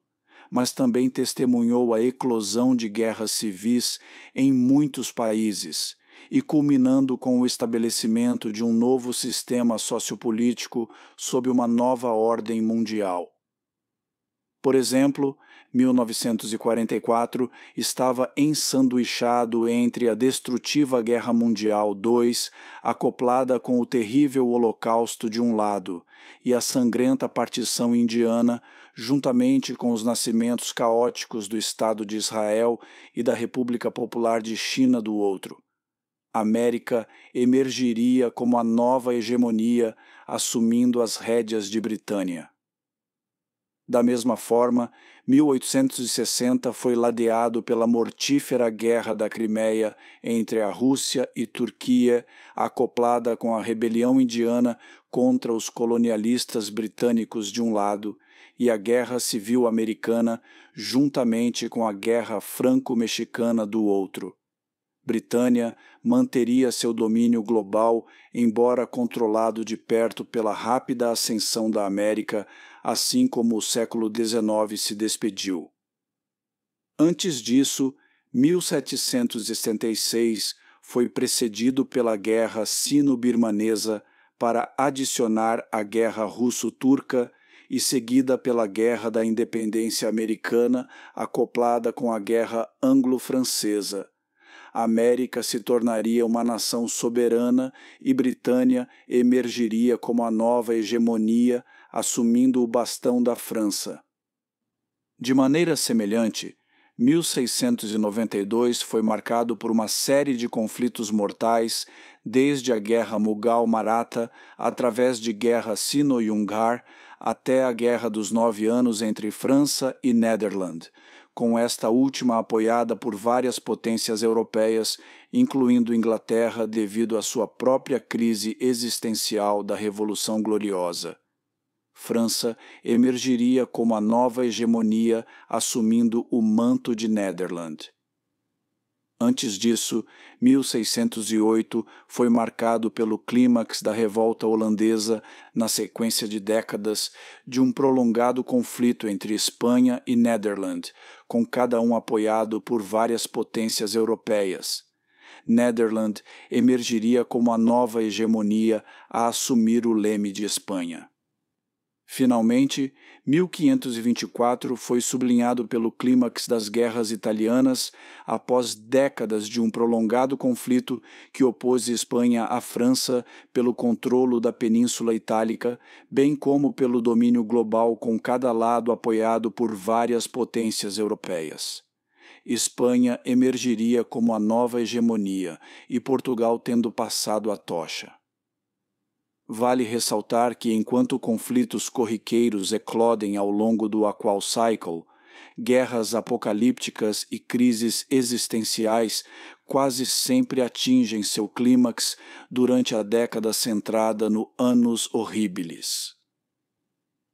mas também testemunhou a eclosão de guerras civis em muitos países, e culminando com o estabelecimento de um novo sistema sociopolítico sob uma nova ordem mundial. Por exemplo, 1944 estava ensanduichado entre a destrutiva Guerra Mundial II, acoplada com o terrível Holocausto de um lado, e a sangrenta partição indiana, juntamente com os nascimentos caóticos do Estado de Israel e da República Popular de China do outro. A América emergiria como a nova hegemonia, assumindo as rédeas de Britânia. Da mesma forma, 1860 foi ladeado pela mortífera Guerra da Crimeia entre a Rússia e Turquia, acoplada com a rebelião indiana contra os colonialistas britânicos de um lado e a Guerra Civil Americana, juntamente com a Guerra Franco-Mexicana do outro. Britânia manteria seu domínio global, embora controlado de perto pela rápida ascensão da América, assim como o século XIX se despediu. Antes disso, 1776 foi precedido pela Guerra Sino-Birmanesa para adicionar a Guerra Russo-Turca e seguida pela Guerra da Independência Americana, acoplada com a Guerra Anglo-Francesa. A América se tornaria uma nação soberana e Britânia emergiria como a nova hegemonia, assumindo o bastão da França. De maneira semelhante, 1692 foi marcado por uma série de conflitos mortais, desde a Guerra Mughal-Maratha, através de Guerra Sino-Yungar, até a Guerra dos 9 Anos entre França e Nederland, com esta última apoiada por várias potências europeias, incluindo Inglaterra devido à sua própria crise existencial da Revolução Gloriosa. França emergiria como a nova hegemonia, assumindo o manto de Nederland. Antes disso, 1608 foi marcado pelo clímax da revolta holandesa, na sequência de décadas, de um prolongado conflito entre Espanha e Nederland, com cada um apoiado por várias potências europeias. Nederland emergiria como a nova hegemonia a assumir o leme de Espanha. Finalmente, 1524 foi sublinhado pelo clímax das guerras italianas após décadas de um prolongado conflito que opôs Espanha à França pelo controlo da Península Itálica, bem como pelo domínio global com cada lado apoiado por várias potências europeias. Espanha emergiria como a nova hegemonia e Portugal tendo passado a tocha. Vale ressaltar que, enquanto conflitos corriqueiros eclodem ao longo do Aqual Cycle, guerras apocalípticas e crises existenciais quase sempre atingem seu clímax durante a década centrada no Annus Horribilis.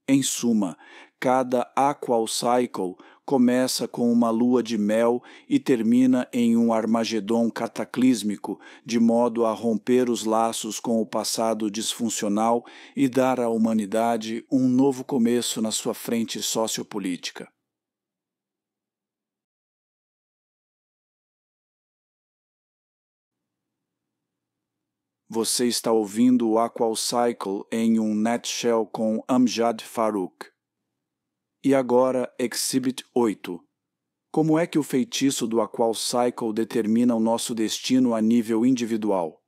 Em suma, cada Aqual Cycle começa com uma lua de mel e termina em um Armagedon cataclísmico, de modo a romper os laços com o passado disfuncional e dar à humanidade um novo começo na sua frente sociopolítica. Você está ouvindo o Aqual Cycle em um Nutshell com Amjad Farooq. E agora, Exhibit 8. Como é que o feitiço do Aqual Cycle determina o nosso destino a nível individual?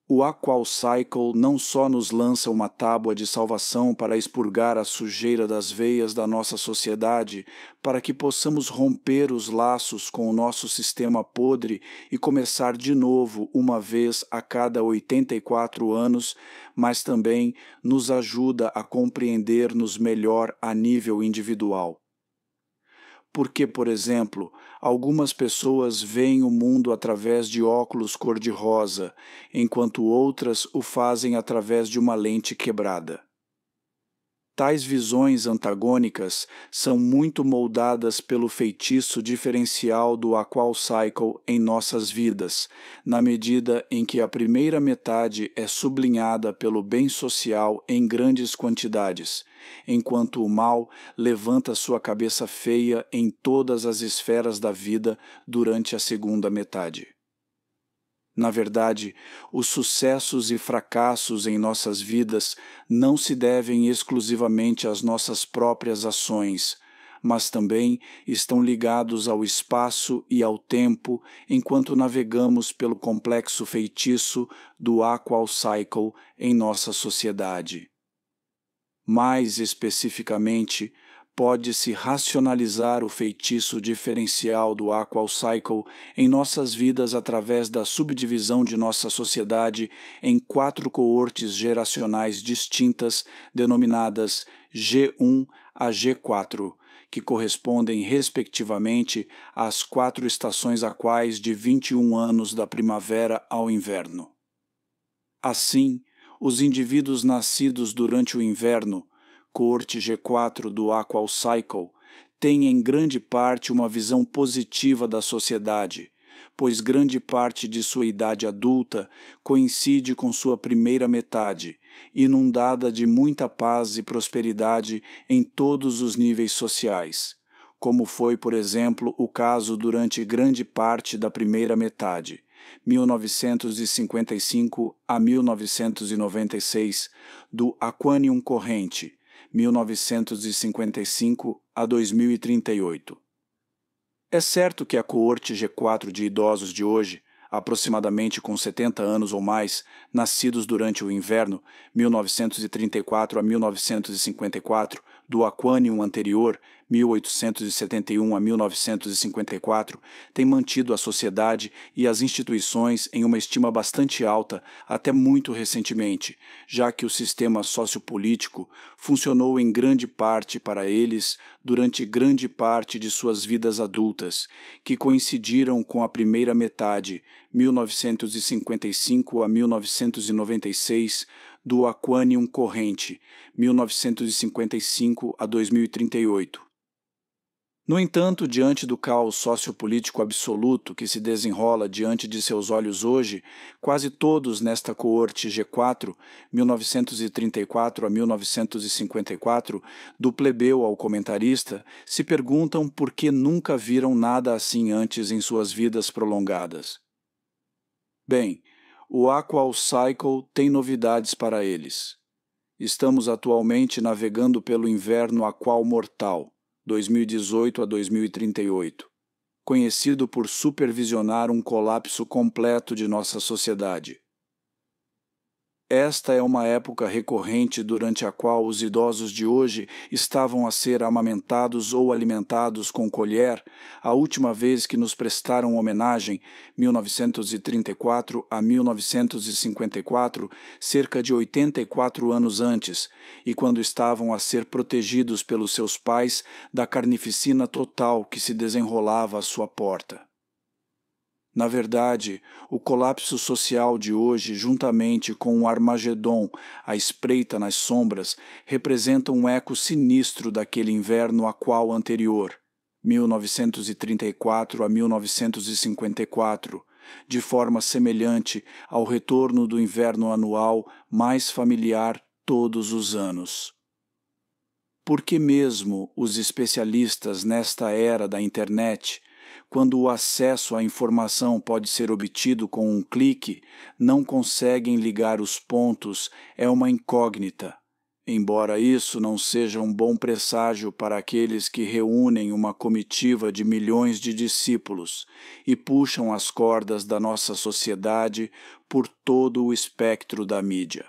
O Aqual Cycle não só nos lança uma tábua de salvação para expurgar a sujeira das veias da nossa sociedade, para que possamos romper os laços com o nosso sistema podre e começar de novo uma vez a cada 84 anos, mas também nos ajuda a compreender-nos melhor a nível individual. Porque, por exemplo, algumas pessoas veem o mundo através de óculos cor-de-rosa, enquanto outras o fazem através de uma lente quebrada. Tais visões antagônicas são muito moldadas pelo feitiço diferencial do Aqual Cycle em nossas vidas, na medida em que a primeira metade é sublinhada pelo bem social em grandes quantidades, enquanto o mal levanta sua cabeça feia em todas as esferas da vida durante a segunda metade. Na verdade, os sucessos e fracassos em nossas vidas não se devem exclusivamente às nossas próprias ações, mas também estão ligados ao espaço e ao tempo enquanto navegamos pelo complexo feitiço do Aqual Cycle em nossa sociedade. Mais especificamente, pode-se racionalizar o feitiço diferencial do Aqual Cycle em nossas vidas através da subdivisão de nossa sociedade em 4 coortes geracionais distintas, denominadas G1 a G4, que correspondem respectivamente às 4 estações aquais de 21 anos da primavera ao inverno. Assim, os indivíduos nascidos durante o inverno, coorte G4 do Aqual Cycle, têm em grande parte uma visão positiva da sociedade, pois grande parte de sua idade adulta coincide com sua primeira metade, inundada de muita paz e prosperidade em todos os níveis sociais, como foi, por exemplo, o caso durante grande parte da primeira metade, 1955 a 1996, do Aquanium Corrente, 1955 a 2038. É certo que a coorte G4 de idosos de hoje, aproximadamente com 70 anos ou mais, nascidos durante o inverno, 1934 a 1954, do Aquanium anterior, 1871 a 1954, tem mantido a sociedade e as instituições em uma estima bastante alta até muito recentemente, já que o sistema sociopolítico funcionou em grande parte para eles durante grande parte de suas vidas adultas, que coincidiram com a primeira metade, 1955 a 1996, do Aquanium Corrente, 1955 a 2038. No entanto, diante do caos sociopolítico absoluto que se desenrola diante de seus olhos hoje, quase todos nesta coorte G4, 1934 a 1954, do plebeu ao comentarista, se perguntam por que nunca viram nada assim antes em suas vidas prolongadas. Bem, o Aqual Cycle tem novidades para eles. Estamos atualmente navegando pelo inverno aqual mortal, 2018 a 2038, conhecido por supervisionar um colapso completo de nossa sociedade. Esta é uma época recorrente durante a qual os idosos de hoje estavam a ser amamentados ou alimentados com colher, a última vez que nos prestaram homenagem, 1934 a 1954, cerca de 84 anos antes, e quando estavam a ser protegidos pelos seus pais da carnificina total que se desenrolava à sua porta. Na verdade, o colapso social de hoje, juntamente com o Armagedon à espreita nas sombras, representa um eco sinistro daquele inverno aqual anterior, 1934 a 1954, de forma semelhante ao retorno do inverno anual mais familiar todos os anos. Porque mesmo os especialistas nesta era da internet, quando o acesso à informação pode ser obtido com um clique, não conseguem ligar os pontos, é uma incógnita. Embora isso não seja um bom presságio para aqueles que reúnem uma comitiva de milhões de discípulos e puxam as cordas da nossa sociedade por todo o espectro da mídia.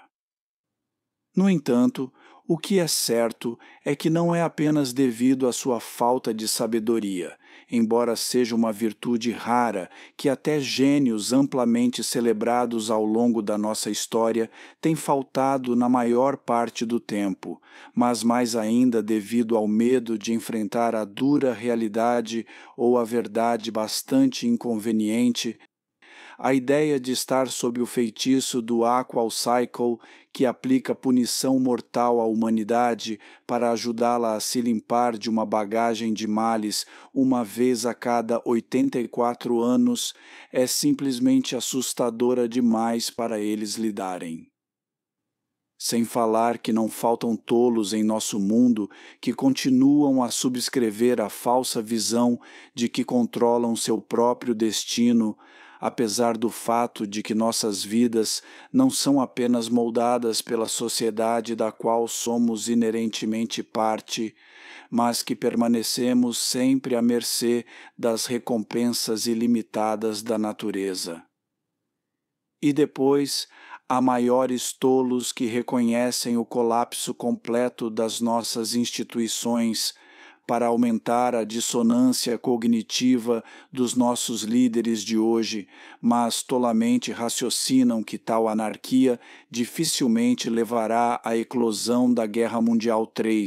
No entanto, o que é certo é que não é apenas devido à sua falta de sabedoria, embora seja uma virtude rara que até gênios amplamente celebrados ao longo da nossa história têm faltado na maior parte do tempo, mas mais ainda devido ao medo de enfrentar a dura realidade ou a verdade bastante inconveniente. A ideia de estar sob o feitiço do Aqual Cycle, que aplica punição mortal à humanidade para ajudá-la a se limpar de uma bagagem de males uma vez a cada 84 anos, é simplesmente assustadora demais para eles lidarem. Sem falar que não faltam tolos em nosso mundo que continuam a subscrever a falsa visão de que controlam seu próprio destino, apesar do fato de que nossas vidas não são apenas moldadas pela sociedade da qual somos inerentemente parte, mas que permanecemos sempre à mercê das recompensas ilimitadas da natureza. E depois, há maiores tolos que reconhecem o colapso completo das nossas instituições para aumentar a dissonância cognitiva dos nossos líderes de hoje, mas tolamente raciocinam que tal anarquia dificilmente levará à eclosão da Guerra Mundial III,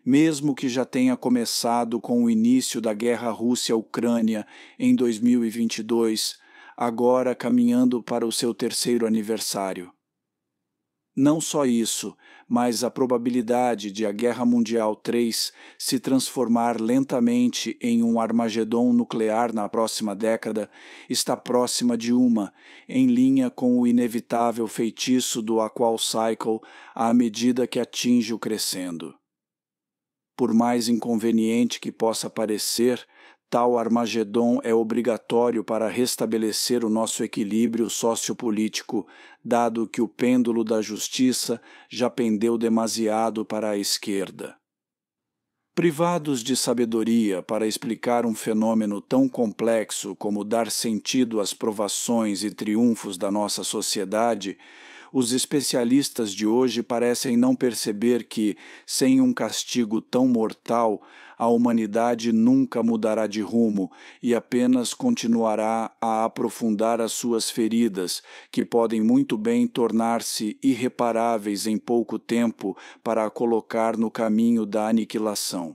mesmo que já tenha começado com o início da Guerra Rússia-Ucrânia em 2022, agora caminhando para o seu 3º aniversário. Não só isso, mas a probabilidade de a Guerra Mundial III se transformar lentamente em um Armagedon nuclear na próxima década está próxima de uma, em linha com o inevitável feitiço do Aqual Cycle à medida que atinge o crescendo. Por mais inconveniente que possa parecer, tal Armagedon é obrigatório para restabelecer o nosso equilíbrio sociopolítico, dado que o pêndulo da justiça já pendeu demasiado para a esquerda. Privados de sabedoria para explicar um fenômeno tão complexo como dar sentido às provações e triunfos da nossa sociedade, os especialistas de hoje parecem não perceber que, sem um castigo tão mortal, a humanidade nunca mudará de rumo e apenas continuará a aprofundar as suas feridas, que podem muito bem tornar-se irreparáveis em pouco tempo para a colocar no caminho da aniquilação.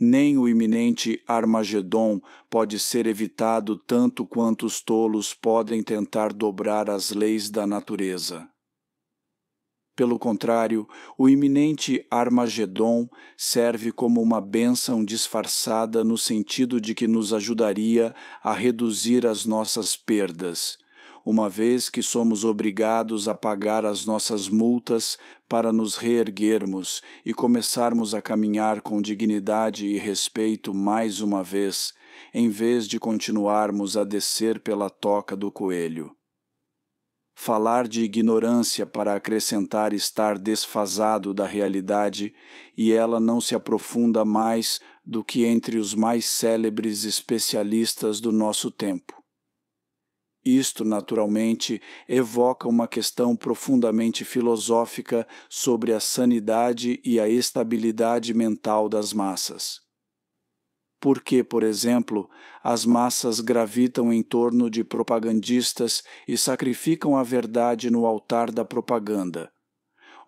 Nem o iminente Armagedon pode ser evitado tanto quanto os tolos podem tentar dobrar as leis da natureza. Pelo contrário, o iminente Armagedon serve como uma bênção disfarçada no sentido de que nos ajudaria a reduzir as nossas perdas, uma vez que somos obrigados a pagar as nossas multas para nos reerguermos e começarmos a caminhar com dignidade e respeito mais uma vez, em vez de continuarmos a descer pela toca do coelho. falar de ignorância para acrescentar estar desfasado da realidade, e ela não se aprofunda mais do que entre os mais célebres especialistas do nosso tempo. Isto, naturalmente, evoca uma questão profundamente filosófica sobre a sanidade e a estabilidade mental das massas. Por que, por exemplo, as massas gravitam em torno de propagandistas e sacrificam a verdade no altar da propaganda?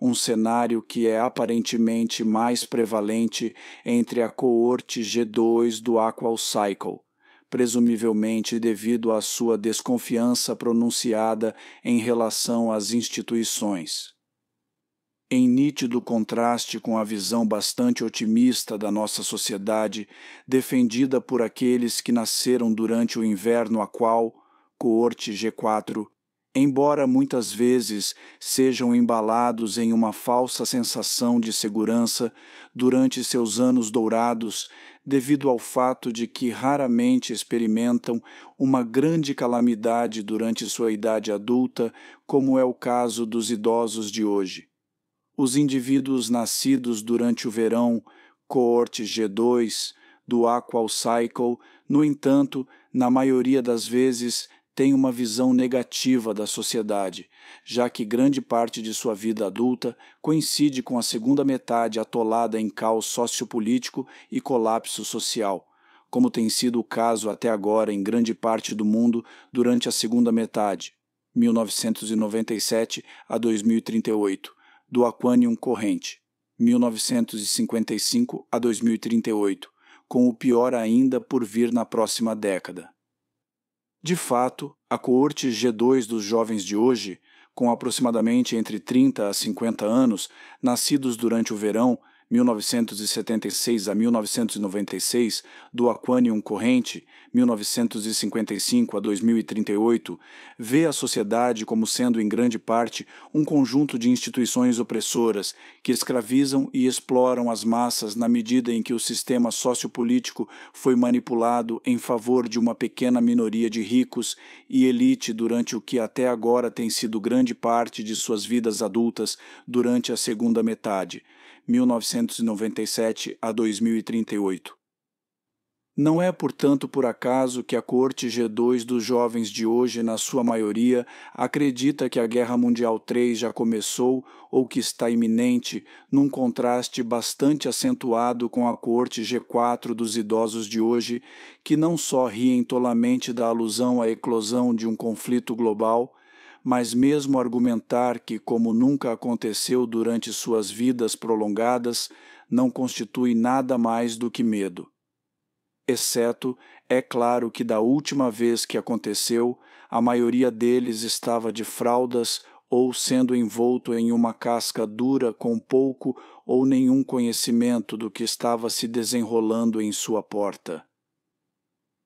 Um cenário que é aparentemente mais prevalente entre a coorte G2 do Aqual Cycle, presumivelmente devido à sua desconfiança pronunciada em relação às instituições. Em nítido contraste com a visão bastante otimista da nossa sociedade, defendida por aqueles que nasceram durante o inverno Aqual, coorte G4, embora muitas vezes sejam embalados em uma falsa sensação de segurança durante seus anos dourados, devido ao fato de que raramente experimentam uma grande calamidade durante sua idade adulta, como é o caso dos idosos de hoje. Os indivíduos nascidos durante o verão, coorte G2, do Aqual Cycle, no entanto, na maioria das vezes, têm uma visão negativa da sociedade, já que grande parte de sua vida adulta coincide com a segunda metade atolada em caos sociopolítico e colapso social, como tem sido o caso até agora em grande parte do mundo durante a segunda metade, 1997 a 2038, do Aquanium corrente, 1955 a 2038, com o pior ainda por vir na próxima década. De fato, a coorte G2 dos jovens de hoje, com aproximadamente entre 30 a 50 anos, nascidos durante o verão, 1976 a 1996, do Aquanium corrente, 1955 a 2038, vê a sociedade como sendo em grande parte um conjunto de instituições opressoras que escravizam e exploram as massas na medida em que o sistema sociopolítico foi manipulado em favor de uma pequena minoria de ricos e elite durante o que até agora tem sido grande parte de suas vidas adultas durante a segunda metade, 1997 a 2038. Não é, portanto, por acaso que a coorte G2 dos jovens de hoje, na sua maioria, acredita que a Guerra Mundial III já começou ou que está iminente, num contraste bastante acentuado com a coorte G4 dos idosos de hoje, que não só riem tolamente da alusão à eclosão de um conflito global, mas mesmo argumentar que, como nunca aconteceu durante suas vidas prolongadas, não constitui nada mais do que medo. Exceto, é claro que da última vez que aconteceu, a maioria deles estava de fraldas ou sendo envolto em uma casca dura com pouco ou nenhum conhecimento do que estava se desenrolando em sua porta.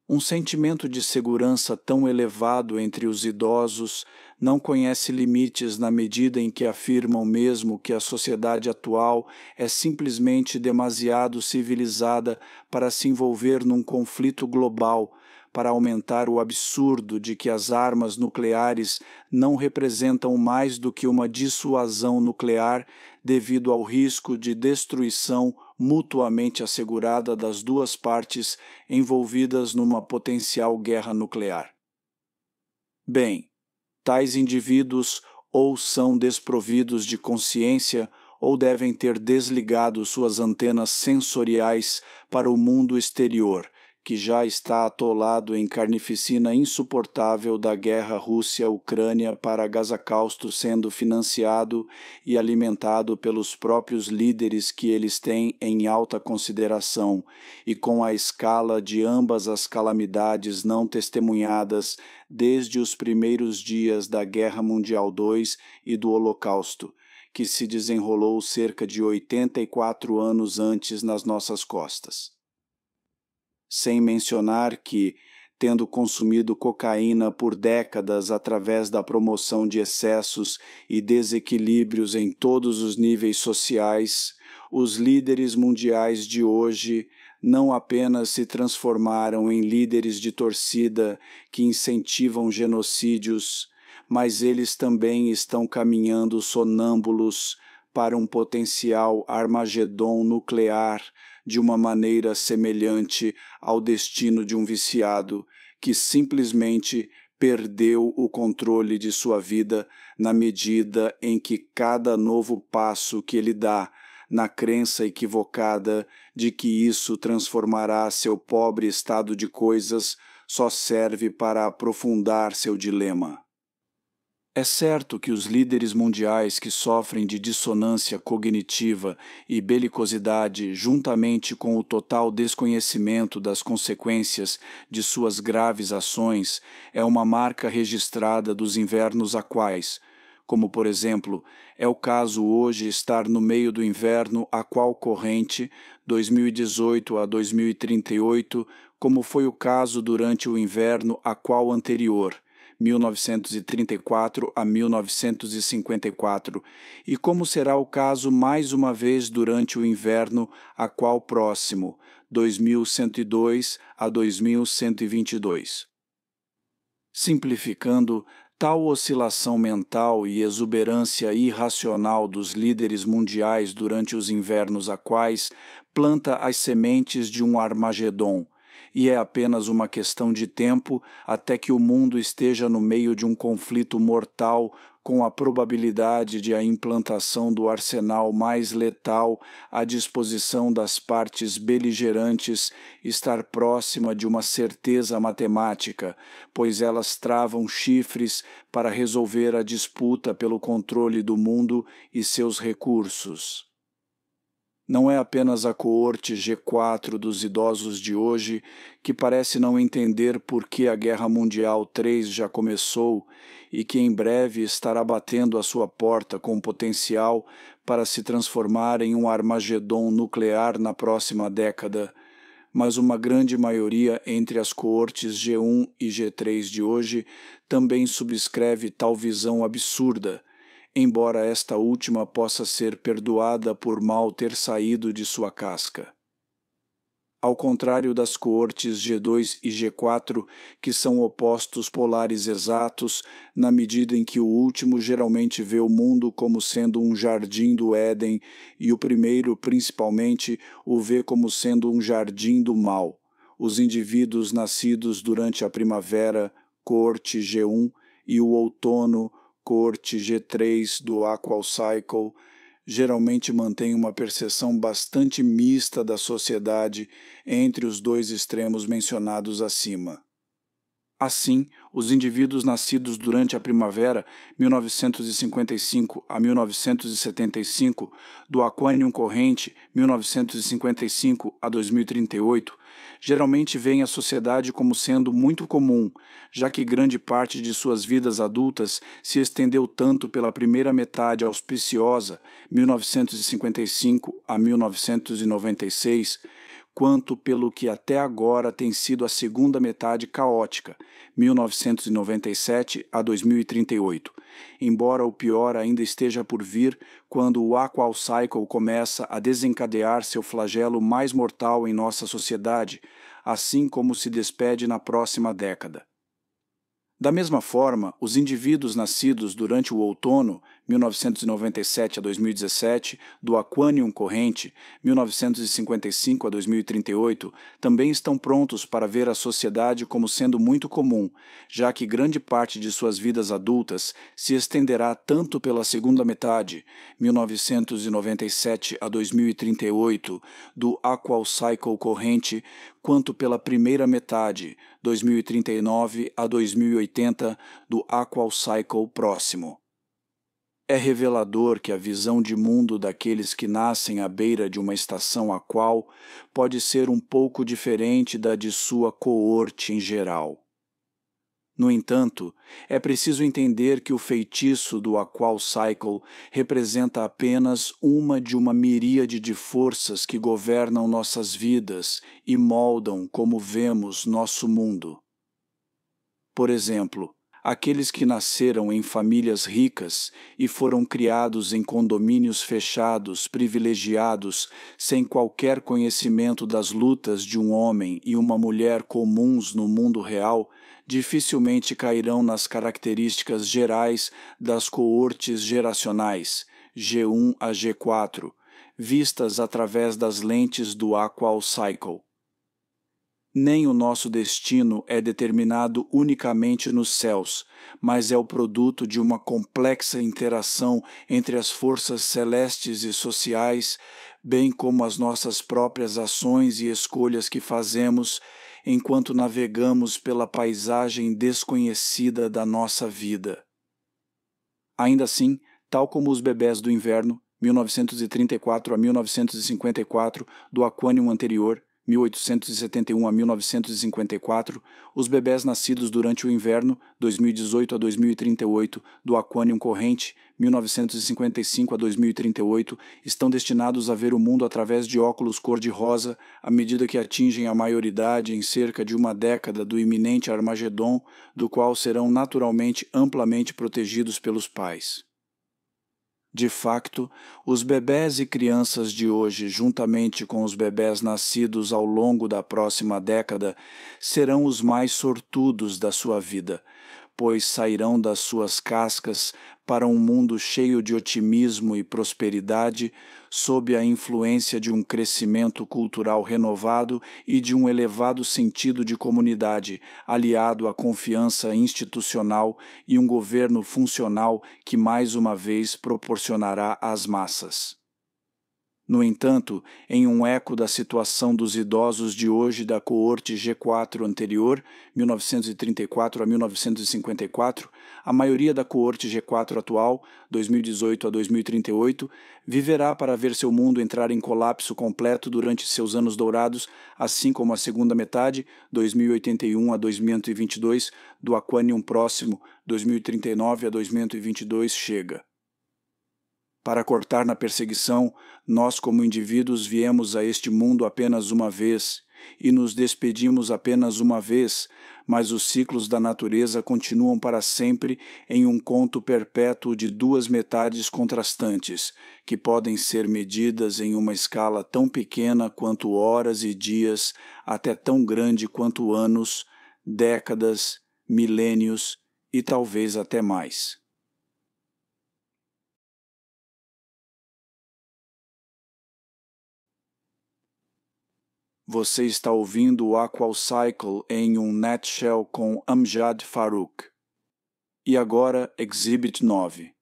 Um sentimento de segurança tão elevado entre os idosos não conhece limites na medida em que afirmam mesmo que a sociedade atual é simplesmente demasiado civilizada para se envolver num conflito global, para aumentar o absurdo de que as armas nucleares não representam mais do que uma dissuasão nuclear devido ao risco de destruição mutuamente assegurada das duas partes envolvidas numa potencial guerra nuclear. Bem, tais indivíduos ou são desprovidos de consciência ou devem ter desligado suas antenas sensoriais para o mundo exterior, que já está atolado em carnificina insuportável da guerra Rússia-Ucrânia para gasacausto sendo financiado e alimentado pelos próprios líderes que eles têm em alta consideração, e com a escala de ambas as calamidades não testemunhadas desde os primeiros dias da Guerra Mundial II e do Holocausto, que se desenrolou cerca de 84 anos antes nas nossas costas. Sem mencionar que, tendo consumido cocaína por décadas através da promoção de excessos e desequilíbrios em todos os níveis sociais, os líderes mundiais de hoje não apenas se transformaram em líderes de torcida que incentivam genocídios, mas eles também estão caminhando sonâmbulos para um potencial Armagedon nuclear de uma maneira semelhante ao destino de um viciado que simplesmente perdeu o controle de sua vida na medida em que cada novo passo que ele dá na crença equivocada de que isso transformará seu pobre estado de coisas só serve para aprofundar seu dilema. É certo que os líderes mundiais que sofrem de dissonância cognitiva e belicosidade, juntamente com o total desconhecimento das consequências de suas graves ações, é uma marca registrada dos invernos aquais, como, por exemplo, é o caso hoje estar no meio do inverno aqual corrente 2018 a 2038, como foi o caso durante o inverno aqual anterior, 1934 a 1954, e como será o caso mais uma vez durante o inverno aqual próximo, 2102 a 2122. Simplificando, tal oscilação mental e exuberância irracional dos líderes mundiais durante os invernos aquais planta as sementes de um Armagedon, e é apenas uma questão de tempo até que o mundo esteja no meio de um conflito mortal com a probabilidade de a implantação do arsenal mais letal à disposição das partes beligerantes estar próxima de uma certeza matemática, pois elas travam chifres para resolver a disputa pelo controle do mundo e seus recursos. Não é apenas a coorte G4 dos idosos de hoje que parece não entender por que a Guerra Mundial III já começou e que em breve estará batendo à sua porta com potencial para se transformar em um Armagedon nuclear na próxima década, mas uma grande maioria entre as coortes G1 e G3 de hoje também subscreve tal visão absurda, embora esta última possa ser perdoada por mal ter saído de sua casca. Ao contrário das coortes G2 e G4, que são opostos polares exatos, na medida em que o último geralmente vê o mundo como sendo um jardim do Éden e o primeiro, principalmente, o vê como sendo um jardim do mal. Os indivíduos nascidos durante a primavera, coorte G1, e o outono, coorte G3 do Aqual Cycle, geralmente mantém uma percepção bastante mista da sociedade entre os dois extremos mencionados acima. Assim, os indivíduos nascidos durante a primavera 1955 a 1975, do Aquarium corrente 1955 a 2038, geralmente veem a sociedade como sendo muito comum, já que grande parte de suas vidas adultas se estendeu tanto pela primeira metade auspiciosa 1955 a 1996, quanto pelo que até agora tem sido a segunda metade caótica, 1997 a 2038, embora o pior ainda esteja por vir quando o Aqual Cycle começa a desencadear seu flagelo mais mortal em nossa sociedade, assim como se despede na próxima década. Da mesma forma, os indivíduos nascidos durante o outono, 1997 a 2017, do Aquarium corrente, 1955 a 2038, também estão prontos para ver a sociedade como sendo muito comum, já que grande parte de suas vidas adultas se estenderá tanto pela segunda metade, 1997 a 2038, do Aqual Cycle corrente, quanto pela primeira metade, 2039 a 2080, do Aqual Cycle próximo. É revelador que a visão de mundo daqueles que nascem à beira de uma estação aqual pode ser um pouco diferente da de sua coorte em geral. No entanto, é preciso entender que o feitiço do Aqual Cycle representa apenas uma de uma miríade de forças que governam nossas vidas e moldam como vemos nosso mundo. Por exemplo, aqueles que nasceram em famílias ricas e foram criados em condomínios fechados, privilegiados, sem qualquer conhecimento das lutas de um homem e uma mulher comuns no mundo real, dificilmente cairão nas características gerais das coortes geracionais, G1 a G4, vistas através das lentes do Aqual Cycle. Nem o nosso destino é determinado unicamente nos céus, mas é o produto de uma complexa interação entre as forças celestes e sociais, bem como as nossas próprias ações e escolhas que fazemos enquanto navegamos pela paisagem desconhecida da nossa vida. Ainda assim, tal como os bebés do inverno, 1934 a 1954, do aquánium anterior, 1871 a 1954, os bebés nascidos durante o inverno, 2018 a 2038, do aquánium corrente, 1955 a 2038, estão destinados a ver o mundo através de óculos cor-de-rosa à medida que atingem a maioridade em cerca de uma década do iminente Armagedon, do qual serão naturalmente amplamente protegidos pelos pais. De facto, os bebés e crianças de hoje, juntamente com os bebés nascidos ao longo da próxima década, serão os mais sortudos da sua vida, pois sairão das suas cascas para um mundo cheio de otimismo e prosperidade, sob a influência de um crescimento cultural renovado e de um elevado sentido de comunidade, aliado à confiança institucional e um governo funcional que mais uma vez proporcionará às massas. No entanto, em um eco da situação dos idosos de hoje da coorte G4 anterior, 1934 a 1954, a maioria da coorte G4 atual, 2018 a 2038, viverá para ver seu mundo entrar em colapso completo durante seus anos dourados, assim como a segunda metade, 2081 a 2022, do aquánium próximo, 2039 a 2022, chega. Para cortar na perseguição, nós como indivíduos viemos a este mundo apenas uma vez e nos despedimos apenas uma vez, mas os ciclos da natureza continuam para sempre em um conto perpétuo de duas metades contrastantes, que podem ser medidas em uma escala tão pequena quanto horas e dias, até tão grande quanto anos, décadas, milênios e talvez até mais. Você está ouvindo o Aqual Cycle em um Nutshell com Amjad Farooq. E agora, Exhibit 9.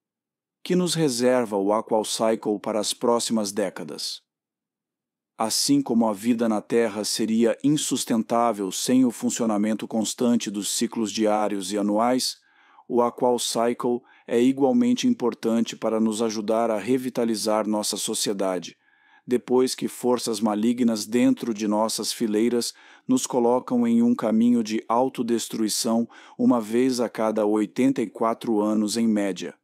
Que nos reserva o Aqual Cycle para as próximas décadas? Assim como a vida na Terra seria insustentável sem o funcionamento constante dos ciclos diários e anuais, o Aqual Cycle é igualmente importante para nos ajudar a revitalizar nossa sociedade, depois que forças malignas dentro de nossas fileiras nos colocam em um caminho de autodestruição uma vez a cada 84 anos em média.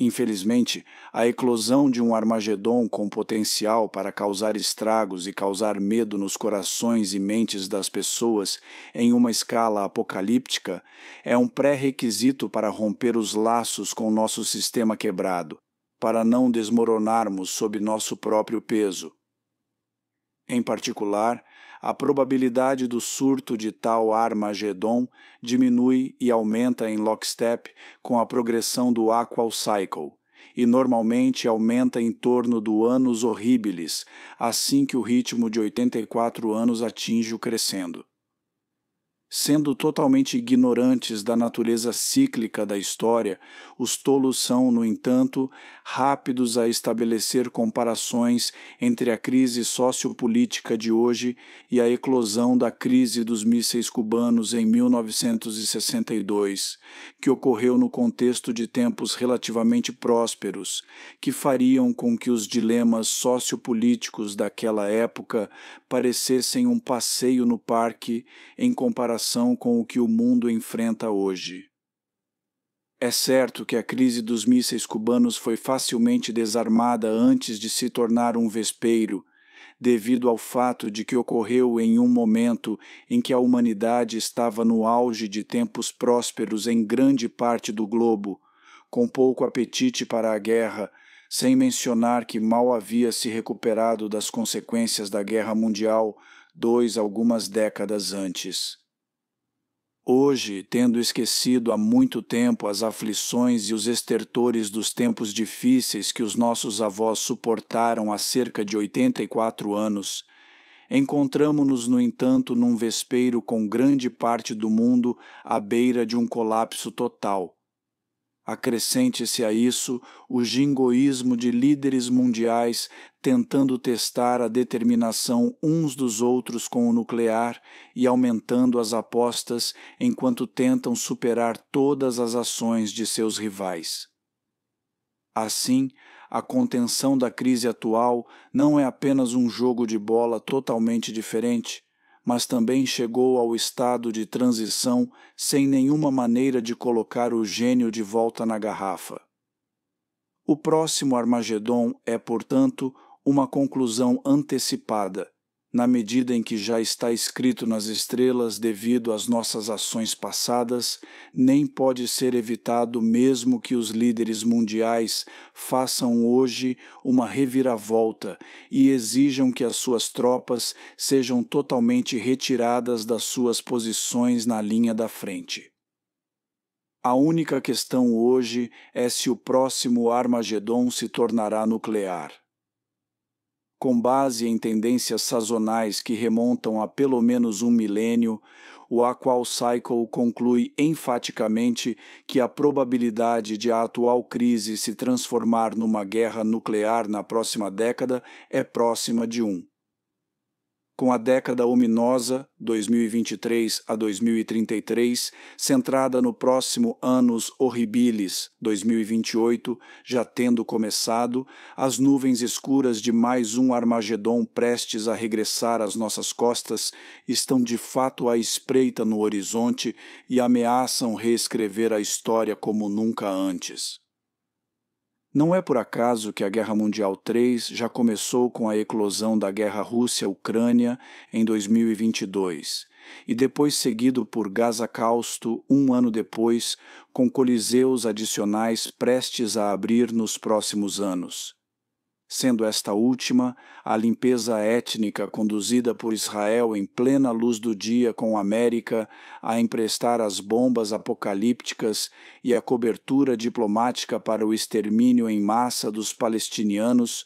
Infelizmente, a eclosão de um Armagedon com potencial para causar estragos e causar medo nos corações e mentes das pessoas em uma escala apocalíptica é um pré-requisito para romper os laços com nosso sistema quebrado, para não desmoronarmos sob nosso próprio peso. Em particular, a probabilidade do surto de tal Armagedon diminui e aumenta em lockstep com a progressão do Aqual Cycle, e normalmente aumenta em torno do Annus Horribilis, assim que o ritmo de 84 anos atinge o crescendo. Sendo totalmente ignorantes da natureza cíclica da história, os tolos são, no entanto, rápidos a estabelecer comparações entre a crise sociopolítica de hoje e a eclosão da crise dos mísseis cubanos em 1962, que ocorreu no contexto de tempos relativamente prósperos, que fariam com que os dilemas sociopolíticos daquela época parecessem um passeio no parque em comparação com o que o mundo enfrenta hoje. É certo que a crise dos mísseis cubanos foi facilmente desarmada antes de se tornar um vespeiro, devido ao fato de que ocorreu em um momento em que a humanidade estava no auge de tempos prósperos em grande parte do globo, com pouco apetite para a guerra, sem mencionar que mal havia se recuperado das consequências da Guerra Mundial algumas décadas antes. Hoje, tendo esquecido há muito tempo as aflições e os estertores dos tempos difíceis que os nossos avós suportaram há cerca de 84 anos, encontramo-nos, no entanto, num vespeiro com grande parte do mundo à beira de um colapso total. Acrescente-se a isso o jingoísmo de líderes mundiais tentando testar a determinação uns dos outros com o nuclear e aumentando as apostas enquanto tentam superar todas as ações de seus rivais. Assim, a contenção da crise atual não é apenas um jogo de bola totalmente diferente, mas também chegou ao estado de transição sem nenhuma maneira de colocar o gênio de volta na garrafa. O próximo Armagedon é, portanto, uma conclusão antecipada, na medida em que já está escrito nas estrelas devido às nossas ações passadas, nem pode ser evitado mesmo que os líderes mundiais façam hoje uma reviravolta e exijam que as suas tropas sejam totalmente retiradas das suas posições na linha da frente. A única questão hoje é se o próximo Armagedon se tornará nuclear. Com base em tendências sazonais que remontam a pelo menos um milênio, o Aqual Cycle conclui enfaticamente que a probabilidade de a atual crise se transformar numa guerra nuclear na próxima década é próxima de 1. Com a década ominosa, 2023 a 2033, centrada no próximo Annus Horribilis, 2028, já tendo começado, as nuvens escuras de mais um Armagedon prestes a regressar às nossas costas estão de fato à espreita no horizonte e ameaçam reescrever a história como nunca antes. Não é por acaso que a Guerra Mundial III já começou com a eclosão da Guerra Rússia-Ucrânia em 2022, e depois seguido por Gazacausto um ano depois, com coliseus adicionais prestes a abrir nos próximos anos. Sendo esta última a limpeza étnica conduzida por Israel em plena luz do dia com a América a emprestar as bombas apocalípticas e a cobertura diplomática para o extermínio em massa dos palestinianos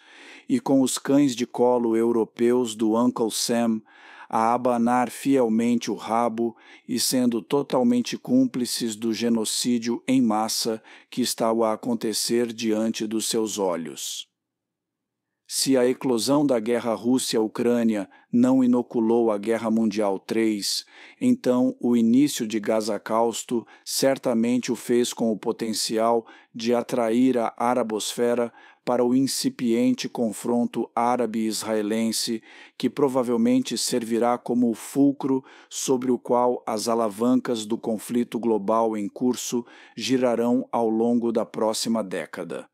e com os cães de colo europeus do Uncle Sam a abanar fielmente o rabo e sendo totalmente cúmplices do genocídio em massa que estava a acontecer diante dos seus olhos. Se a eclosão da Guerra Rússia-Ucrânia não inoculou a Guerra Mundial III, então o início de Gazacausto certamente o fez com o potencial de atrair a arabosfera para o incipiente confronto árabe-israelense, que provavelmente servirá como o fulcro sobre o qual as alavancas do conflito global em curso girarão ao longo da próxima década.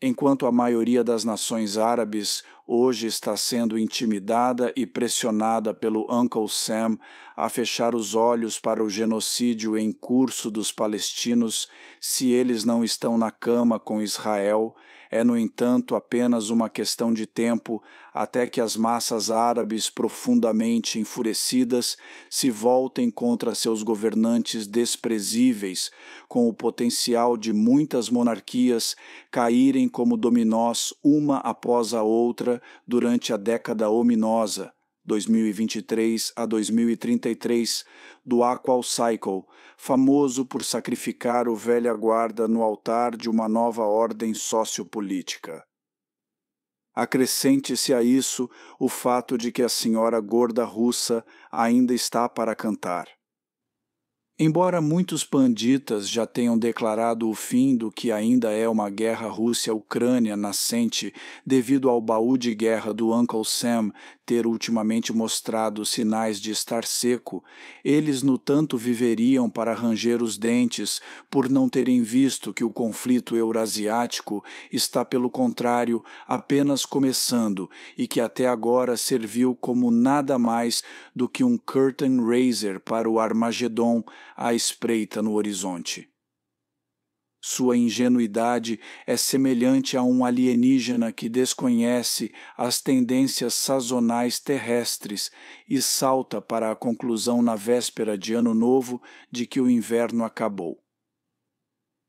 Enquanto a maioria das nações árabes hoje está sendo intimidada e pressionada pelo Uncle Sam a fechar os olhos para o genocídio em curso dos palestinos, se eles não estão na cama com Israel, é, no entanto, apenas uma questão de tempo até que as massas árabes profundamente enfurecidas se voltem contra seus governantes desprezíveis, com o potencial de muitas monarquias caírem como dominós uma após a outra durante a década ominosa, 2023 a 2033, do Aqual Cycle, famoso por sacrificar o velha guarda no altar de uma nova ordem sociopolítica. Acrescente-se a isso o fato de que a senhora gorda russa ainda está para cantar. Embora muitos panditas já tenham declarado o fim do que ainda é uma guerra Rússia-Ucrânia nascente devido ao baú de guerra do Uncle Sam ter ultimamente mostrado sinais de estar seco, eles no tanto viveriam para ranger os dentes por não terem visto que o conflito eurasiático está, pelo contrário, apenas começando e que até agora serviu como nada mais do que um curtain raiser para o Armagedon à espreita no horizonte. Sua ingenuidade é semelhante a um alienígena que desconhece as tendências sazonais terrestres e salta para a conclusão na véspera de Ano Novo de que o inverno acabou.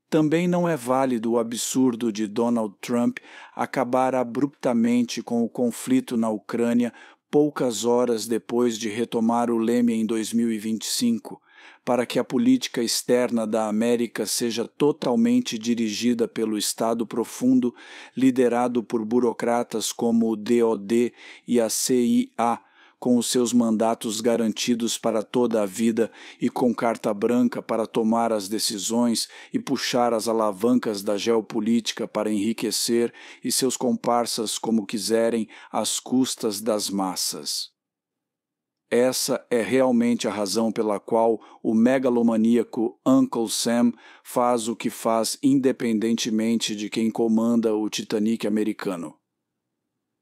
Também não é válido o absurdo de Donald Trump acabar abruptamente com o conflito na Ucrânia poucas horas depois de retomar o leme em 2025, para que a política externa da América seja totalmente dirigida pelo Estado profundo, liderado por burocratas como o DoD e a CIA, com os seus mandatos garantidos para toda a vida e com carta branca para tomar as decisões e puxar as alavancas da geopolítica para enriquecer e seus comparsas como quiserem às custas das massas. Essa é realmente a razão pela qual o megalomaníaco Uncle Sam faz o que faz independentemente de quem comanda o Titanic americano.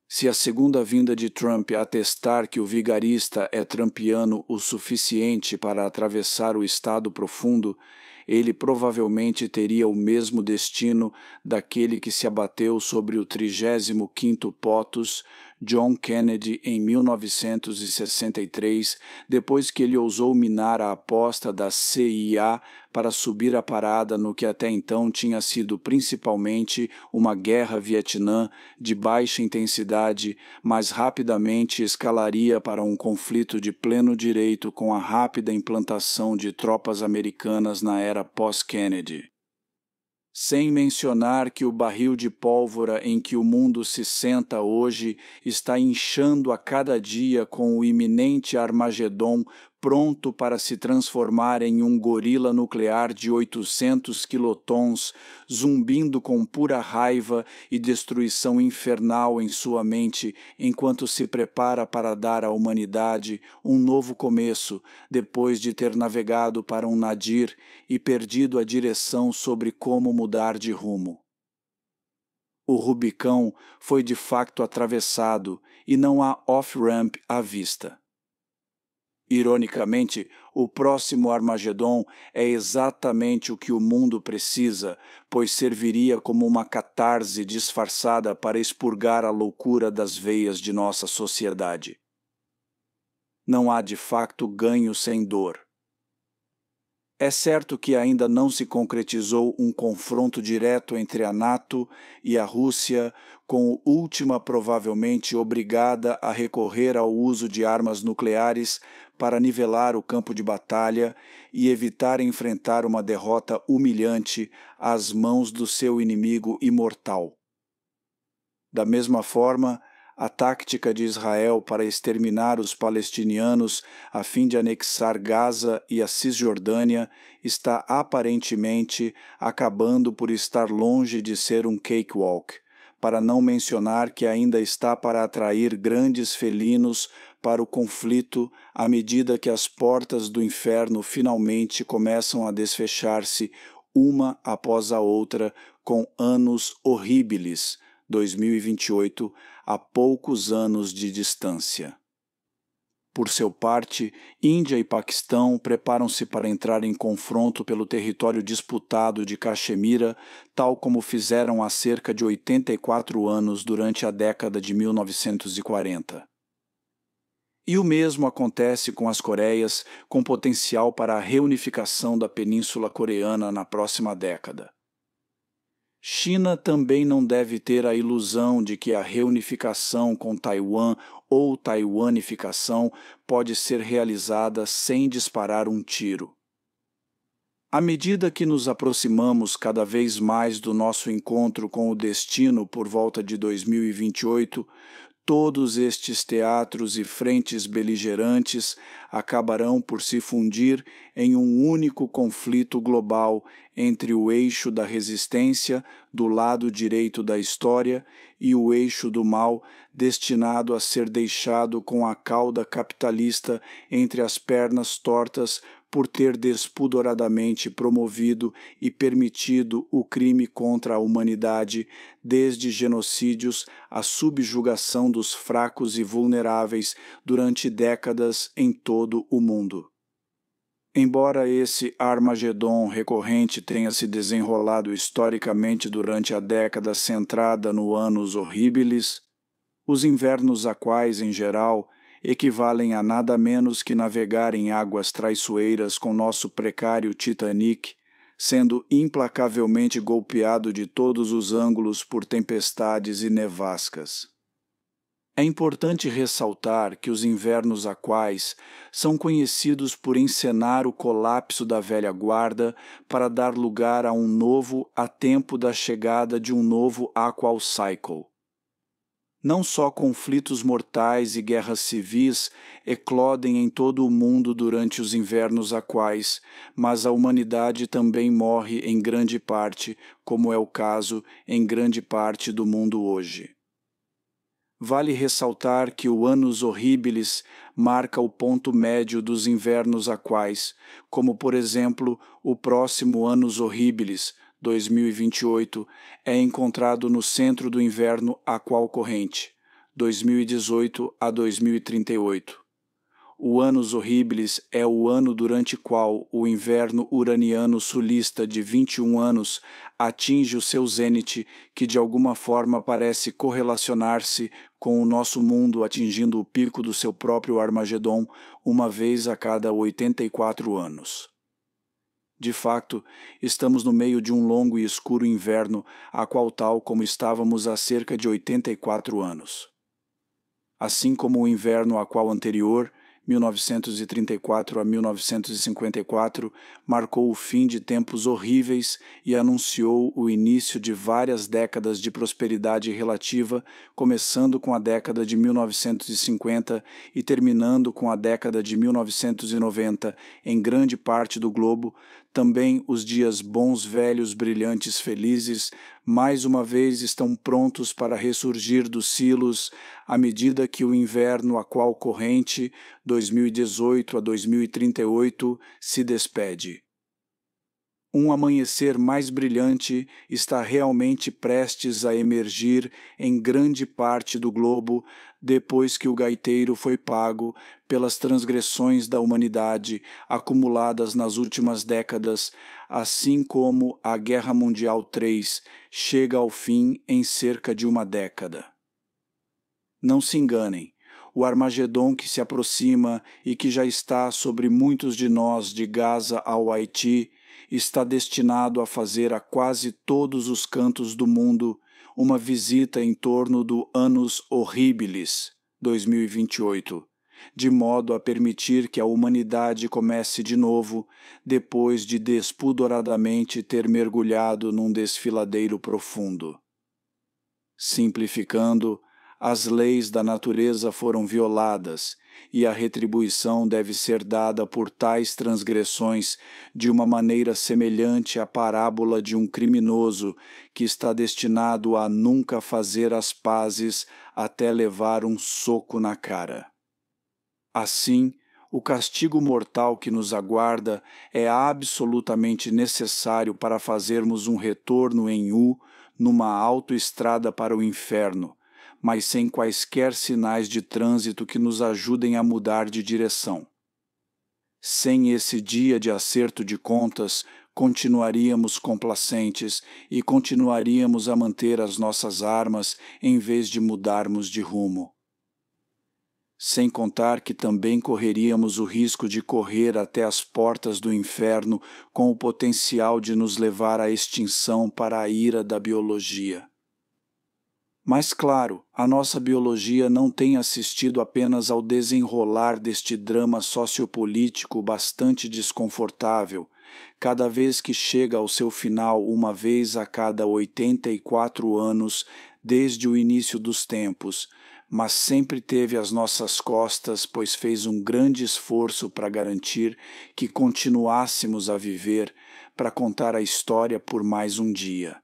Se a segunda vinda de Trump atestar que o vigarista é trumpiano o suficiente para atravessar o estado profundo, ele provavelmente teria o mesmo destino daquele que se abateu sobre o 35º POTUS, John Kennedy, em 1963, depois que ele ousou minar a aposta da CIA para subir a parada no que até então tinha sido principalmente uma guerra Vietnã de baixa intensidade, mas rapidamente escalaria para um conflito de pleno direito com a rápida implantação de tropas americanas na era pós-Kennedy. Sem mencionar que o barril de pólvora em que o mundo se senta hoje está inchando a cada dia com o iminente Armagedon pronto para se transformar em um gorila nuclear de 800 quilotons, zumbindo com pura raiva e destruição infernal em sua mente, enquanto se prepara para dar à humanidade um novo começo, depois de ter navegado para um nadir e perdido a direção sobre como mudar de rumo. O Rubicão foi de facto atravessado e não há off-ramp à vista. Ironicamente, o próximo Armagedon é exatamente o que o mundo precisa, pois serviria como uma catarse disfarçada para expurgar a loucura das veias de nossa sociedade. Não há de facto ganho sem dor. É certo que ainda não se concretizou um confronto direto entre a NATO e a Rússia, com a última provavelmente obrigada a recorrer ao uso de armas nucleares para nivelar o campo de batalha e evitar enfrentar uma derrota humilhante às mãos do seu inimigo imortal. Da mesma forma, a tática de Israel para exterminar os palestinianos a fim de anexar Gaza e a Cisjordânia está aparentemente acabando por estar longe de ser um cakewalk, para não mencionar que ainda está para atrair grandes felinos para o conflito à medida que as portas do inferno finalmente começam a desfechar-se uma após a outra com Annus Horribilis, 2028, a poucos anos de distância. Por seu parte, Índia e Paquistão preparam-se para entrar em confronto pelo território disputado de Caxemira, tal como fizeram há cerca de 84 anos durante a década de 1940. E o mesmo acontece com as Coreias, com potencial para a reunificação da Península Coreana na próxima década. China também não deve ter a ilusão de que a reunificação com Taiwan ou taiwanificação pode ser realizada sem disparar um tiro. À medida que nos aproximamos cada vez mais do nosso encontro com o destino por volta de 2028, todos estes teatros e frentes beligerantes acabarão por se fundir em um único conflito global entre o eixo da resistência, do lado direito da história, e o eixo do mal, destinado a ser deixado com a cauda capitalista entre as pernas tortas por ter despudoradamente promovido e permitido o crime contra a humanidade, desde genocídios à subjugação dos fracos e vulneráveis durante décadas em todo o mundo. Embora esse Armagedon recorrente tenha se desenrolado historicamente durante a década centrada no Annus Horribilis, os invernos aquais, em geral, equivalem a nada menos que navegar em águas traiçoeiras com nosso precário Titanic, sendo implacavelmente golpeado de todos os ângulos por tempestades e nevascas. É importante ressaltar que os invernos aquais são conhecidos por encenar o colapso da velha guarda para dar lugar a um novo a tempo da chegada de um novo Aqual Cycle. Não só conflitos mortais e guerras civis eclodem em todo o mundo durante os invernos aquais, mas a humanidade também morre em grande parte, como é o caso em grande parte do mundo hoje. Vale ressaltar que o Annus Horribilis marca o ponto médio dos invernos aquais, como, por exemplo, o próximo Annus Horribilis, 2028, é encontrado no centro do inverno aqual corrente, 2018 a 2038. O Annus Horribilis é o ano durante qual o inverno uraniano sulista de 21 anos atinge o seu zênite, que de alguma forma parece correlacionar-se com o nosso mundo atingindo o pico do seu próprio Armagedon uma vez a cada 84 anos. De fato, estamos no meio de um longo e escuro inverno, a qual tal como estávamos há cerca de 84 anos. Assim como o inverno a qual anterior, 1934 a 1954, marcou o fim de tempos horríveis e anunciou o início de várias décadas de prosperidade relativa, começando com a década de 1950 e terminando com a década de 1990 em grande parte do globo. Também os dias bons, velhos, brilhantes, felizes, mais uma vez estão prontos para ressurgir dos silos à medida que o inverno a qual corrente, 2018 a 2038, se despede. Um amanhecer mais brilhante está realmente prestes a emergir em grande parte do globo depois que o gaiteiro foi pago pelas transgressões da humanidade acumuladas nas últimas décadas, assim como a Guerra Mundial III chega ao fim em cerca de uma década. Não se enganem. O Armagedon que se aproxima e que já está sobre muitos de nós de Gaza ao Haiti está destinado a fazer a quase todos os cantos do mundo uma visita em torno do Annus Horribilis, 2028, de modo a permitir que a humanidade comece de novo, depois de despudoradamente ter mergulhado num desfiladeiro profundo. Simplificando, as leis da natureza foram violadas e a retribuição deve ser dada por tais transgressões de uma maneira semelhante à parábola de um criminoso que está destinado a nunca fazer as pazes até levar um soco na cara. Assim, o castigo mortal que nos aguarda é absolutamente necessário para fazermos um retorno em U numa autoestrada para o inferno, mas sem quaisquer sinais de trânsito que nos ajudem a mudar de direção. Sem esse dia de acerto de contas, continuaríamos complacentes e continuaríamos a manter as nossas armas em vez de mudarmos de rumo. Sem contar que também correríamos o risco de correr até as portas do inferno com o potencial de nos levar à extinção para a ira da biologia. Mas, claro, a nossa biologia não tem assistido apenas ao desenrolar deste drama sociopolítico bastante desconfortável, cada vez que chega ao seu final uma vez a cada 84 anos desde o início dos tempos, mas sempre teve as nossas costas, pois fez um grande esforço para garantir que continuássemos a viver, para contar a história por mais um dia.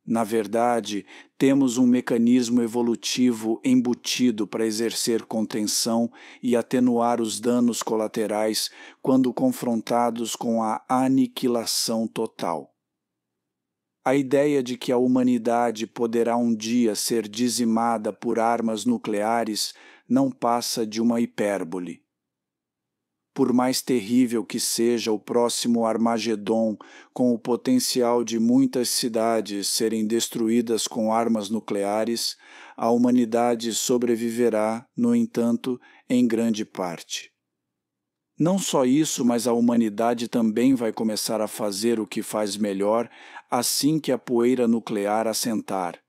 Na verdade, temos um mecanismo evolutivo embutido para exercer contenção e atenuar os danos colaterais quando confrontados com a aniquilação total. A ideia de que a humanidade poderá um dia ser dizimada por armas nucleares não passa de uma hipérbole. Por mais terrível que seja o próximo Armagedon, com o potencial de muitas cidades serem destruídas com armas nucleares, a humanidade sobreviverá, no entanto, em grande parte. Não só isso, mas a humanidade também vai começar a fazer o que faz melhor assim que a poeira nuclear assentar: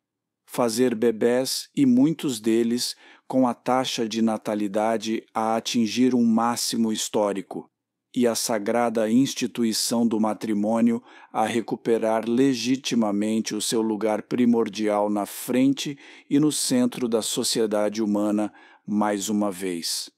fazer bebés, e muitos deles com a taxa de natalidade a atingir um máximo histórico, e a sagrada instituição do matrimônio a recuperar legitimamente o seu lugar primordial na frente e no centro da sociedade humana mais uma vez.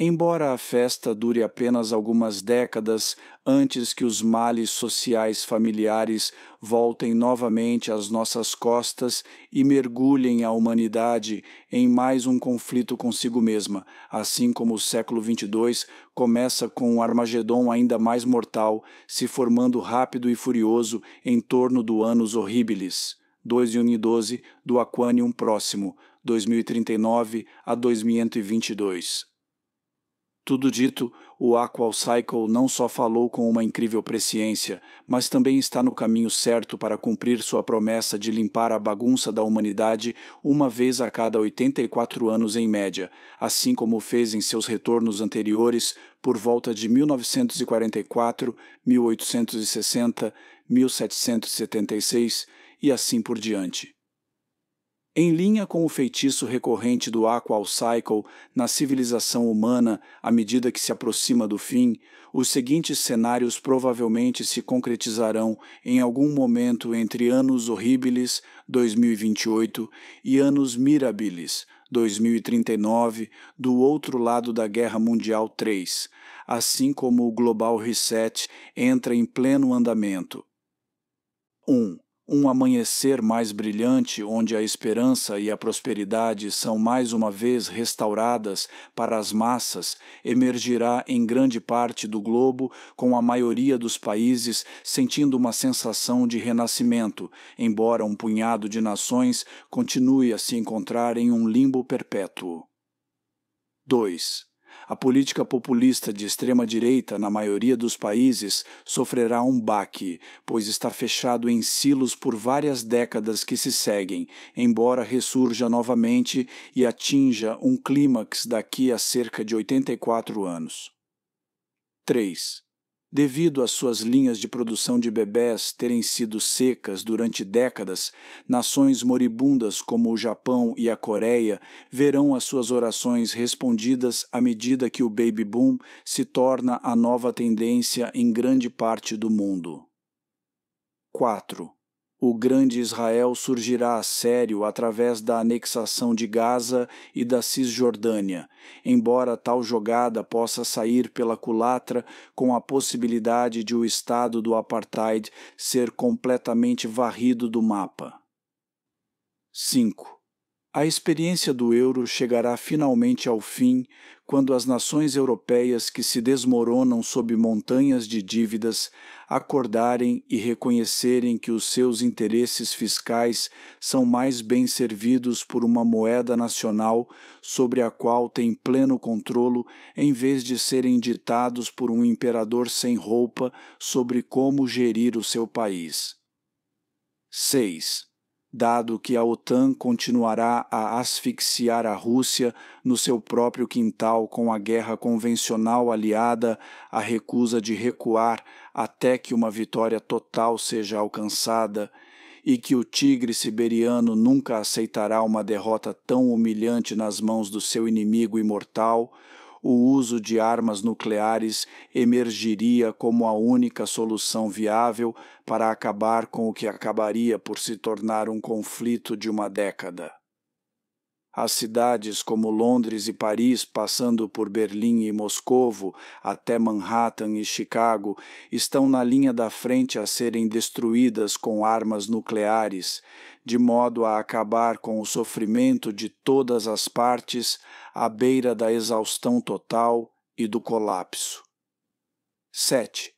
Embora a festa dure apenas algumas décadas antes que os males sociais familiares voltem novamente às nossas costas e mergulhem a humanidade em mais um conflito consigo mesma, assim como o século XXII começa com um Armagedon ainda mais mortal, se formando rápido e furioso em torno do Annus Horribilis, 2/12 do Aquanium próximo, 2039 a 2022. Tudo dito, o AqualCycle não só falou com uma incrível presciência, mas também está no caminho certo para cumprir sua promessa de limpar a bagunça da humanidade uma vez a cada 84 anos em média, assim como fez em seus retornos anteriores por volta de 1944, 1860, 1776 e assim por diante. Em linha com o feitiço recorrente do AqualCycle na civilização humana à medida que se aproxima do fim, os seguintes cenários provavelmente se concretizarão em algum momento entre Annus Horribilis, 2028, e Annus Mirabilis, 2039, do outro lado da Guerra Mundial III, assim como o Global Reset entra em pleno andamento. 1. Um amanhecer mais brilhante onde a esperança e a prosperidade são mais uma vez restauradas para as massas emergirá em grande parte do globo, com a maioria dos países sentindo uma sensação de renascimento, embora um punhado de nações continue a se encontrar em um limbo perpétuo. 2. A política populista de extrema-direita na maioria dos países sofrerá um baque, pois está fechado em silos por várias décadas que se seguem, embora ressurja novamente e atinja um clímax daqui a cerca de 84 anos. 3. Devido às suas linhas de produção de bebés terem sido secas durante décadas, nações moribundas como o Japão e a Coreia verão as suas orações respondidas à medida que o baby boom se torna a nova tendência em grande parte do mundo. 4. O grande Israel surgirá a sério através da anexação de Gaza e da Cisjordânia, embora tal jogada possa sair pela culatra com a possibilidade de o estado do apartheid ser completamente varrido do mapa. 5. A experiência do euro chegará finalmente ao fim quando as nações europeias que se desmoronam sob montanhas de dívidas acordarem e reconhecerem que os seus interesses fiscais são mais bem servidos por uma moeda nacional sobre a qual têm pleno controlo, em vez de serem ditados por um imperador sem roupa sobre como gerir o seu país. 6. Dado que a OTAN continuará a asfixiar a Rússia no seu próprio quintal com a guerra convencional aliada à recusa de recuar até que uma vitória total seja alcançada, e que o tigre siberiano nunca aceitará uma derrota tão humilhante nas mãos do seu inimigo imortal, o uso de armas nucleares emergiria como a única solução viável para acabar com o que acabaria por se tornar um conflito de uma década. As cidades como Londres e Paris, passando por Berlim e Moscovo, até Manhattan e Chicago, estão na linha da frente a serem destruídas com armas nucleares, de modo a acabar com o sofrimento de todas as partes à beira da exaustão total e do colapso. 7.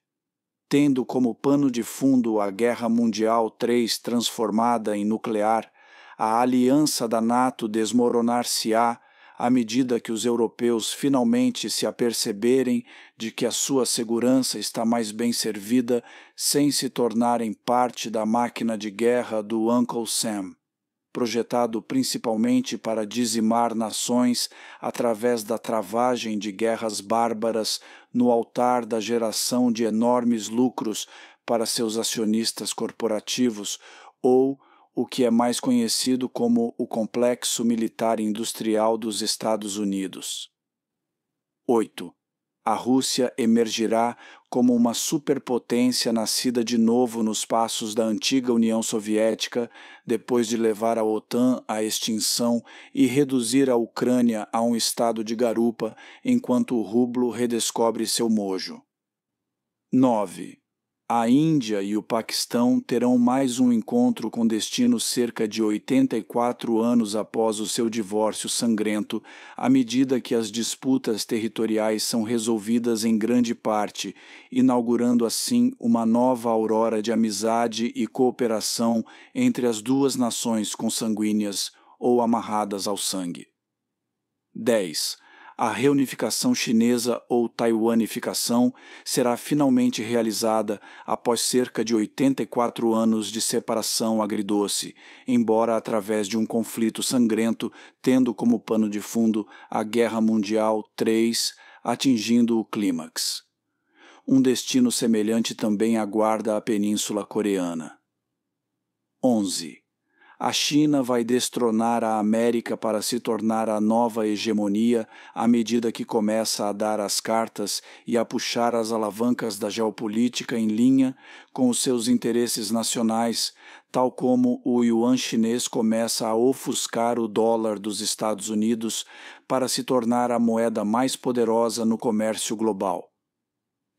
Tendo como pano de fundo a Guerra Mundial III transformada em nuclear, a aliança da NATO desmoronar-se-á, à medida que os europeus finalmente se aperceberem de que a sua segurança está mais bem servida sem se tornarem parte da máquina de guerra do Uncle Sam, projetado principalmente para dizimar nações através da travagem de guerras bárbaras no altar da geração de enormes lucros para seus acionistas corporativos, ou o que é mais conhecido como o Complexo Militar Industrial dos Estados Unidos. 8. A Rússia emergirá como uma superpotência nascida de novo nos passos da antiga União Soviética, depois de levar a OTAN à extinção e reduzir a Ucrânia a um estado de garupa, enquanto o rublo redescobre seu mojo. 9. A Índia e o Paquistão terão mais um encontro com destino cerca de 84 anos após o seu divórcio sangrento, à medida que as disputas territoriais são resolvidas em grande parte, inaugurando assim uma nova aurora de amizade e cooperação entre as duas nações consanguíneas ou amarradas ao sangue. 10. A reunificação chinesa ou taiwanificação será finalmente realizada após cerca de 84 anos de separação agridoce, embora através de um conflito sangrento, tendo como pano de fundo a Guerra Mundial III, atingindo o clímax. Um destino semelhante também aguarda a Península Coreana. 11. A China vai destronar a América para se tornar a nova hegemonia à medida que começa a dar as cartas e a puxar as alavancas da geopolítica em linha com os seus interesses nacionais, tal como o yuan chinês começa a ofuscar o dólar dos Estados Unidos para se tornar a moeda mais poderosa no comércio global.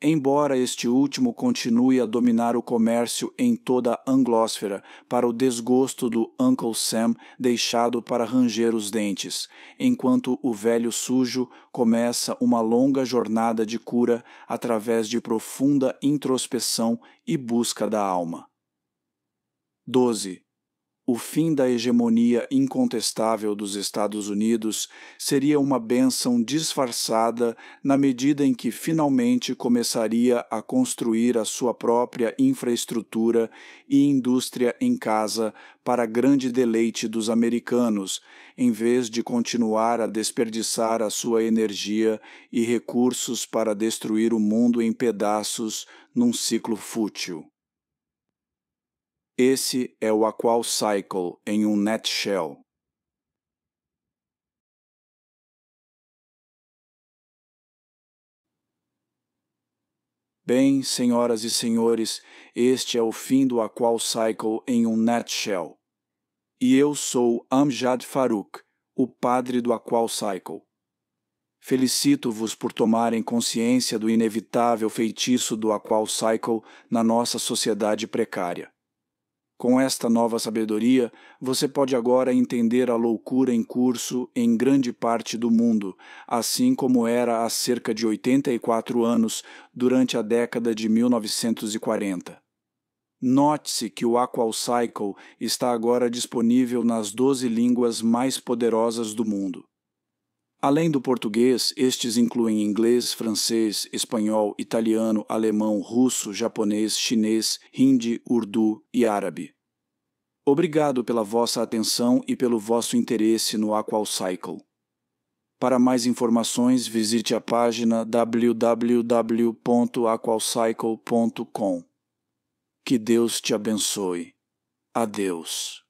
Embora este último continue a dominar o comércio em toda a anglósfera, para o desgosto do Uncle Sam deixado para ranger os dentes, enquanto o velho sujo começa uma longa jornada de cura através de profunda introspeção e busca da alma. 12. O fim da hegemonia incontestável dos Estados Unidos seria uma bênção disfarçada na medida em que finalmente começaria a construir a sua própria infraestrutura e indústria em casa para grande deleite dos americanos, em vez de continuar a desperdiçar a sua energia e recursos para destruir o mundo em pedaços num ciclo fútil. Esse é o Aqual Cycle em um nutshell. Bem, senhoras e senhores, este é o fim do Aqual Cycle em um nutshell. E eu sou Amjad Farooq, o padre do Aqual Cycle. Felicito-vos por tomarem consciência do inevitável feitiço do Aqual Cycle na nossa sociedade precária. Com esta nova sabedoria, você pode agora entender a loucura em curso em grande parte do mundo, assim como era há cerca de 84 anos, durante a década de 1940. Note-se que o Aqual Cycle está agora disponível nas 12 línguas mais poderosas do mundo. Além do português, estes incluem inglês, francês, espanhol, italiano, alemão, russo, japonês, chinês, hindi, urdu e árabe. Obrigado pela vossa atenção e pelo vosso interesse no Aqual Cycle. Para mais informações, visite a página www.aqualcycle.com. Que Deus te abençoe. Adeus.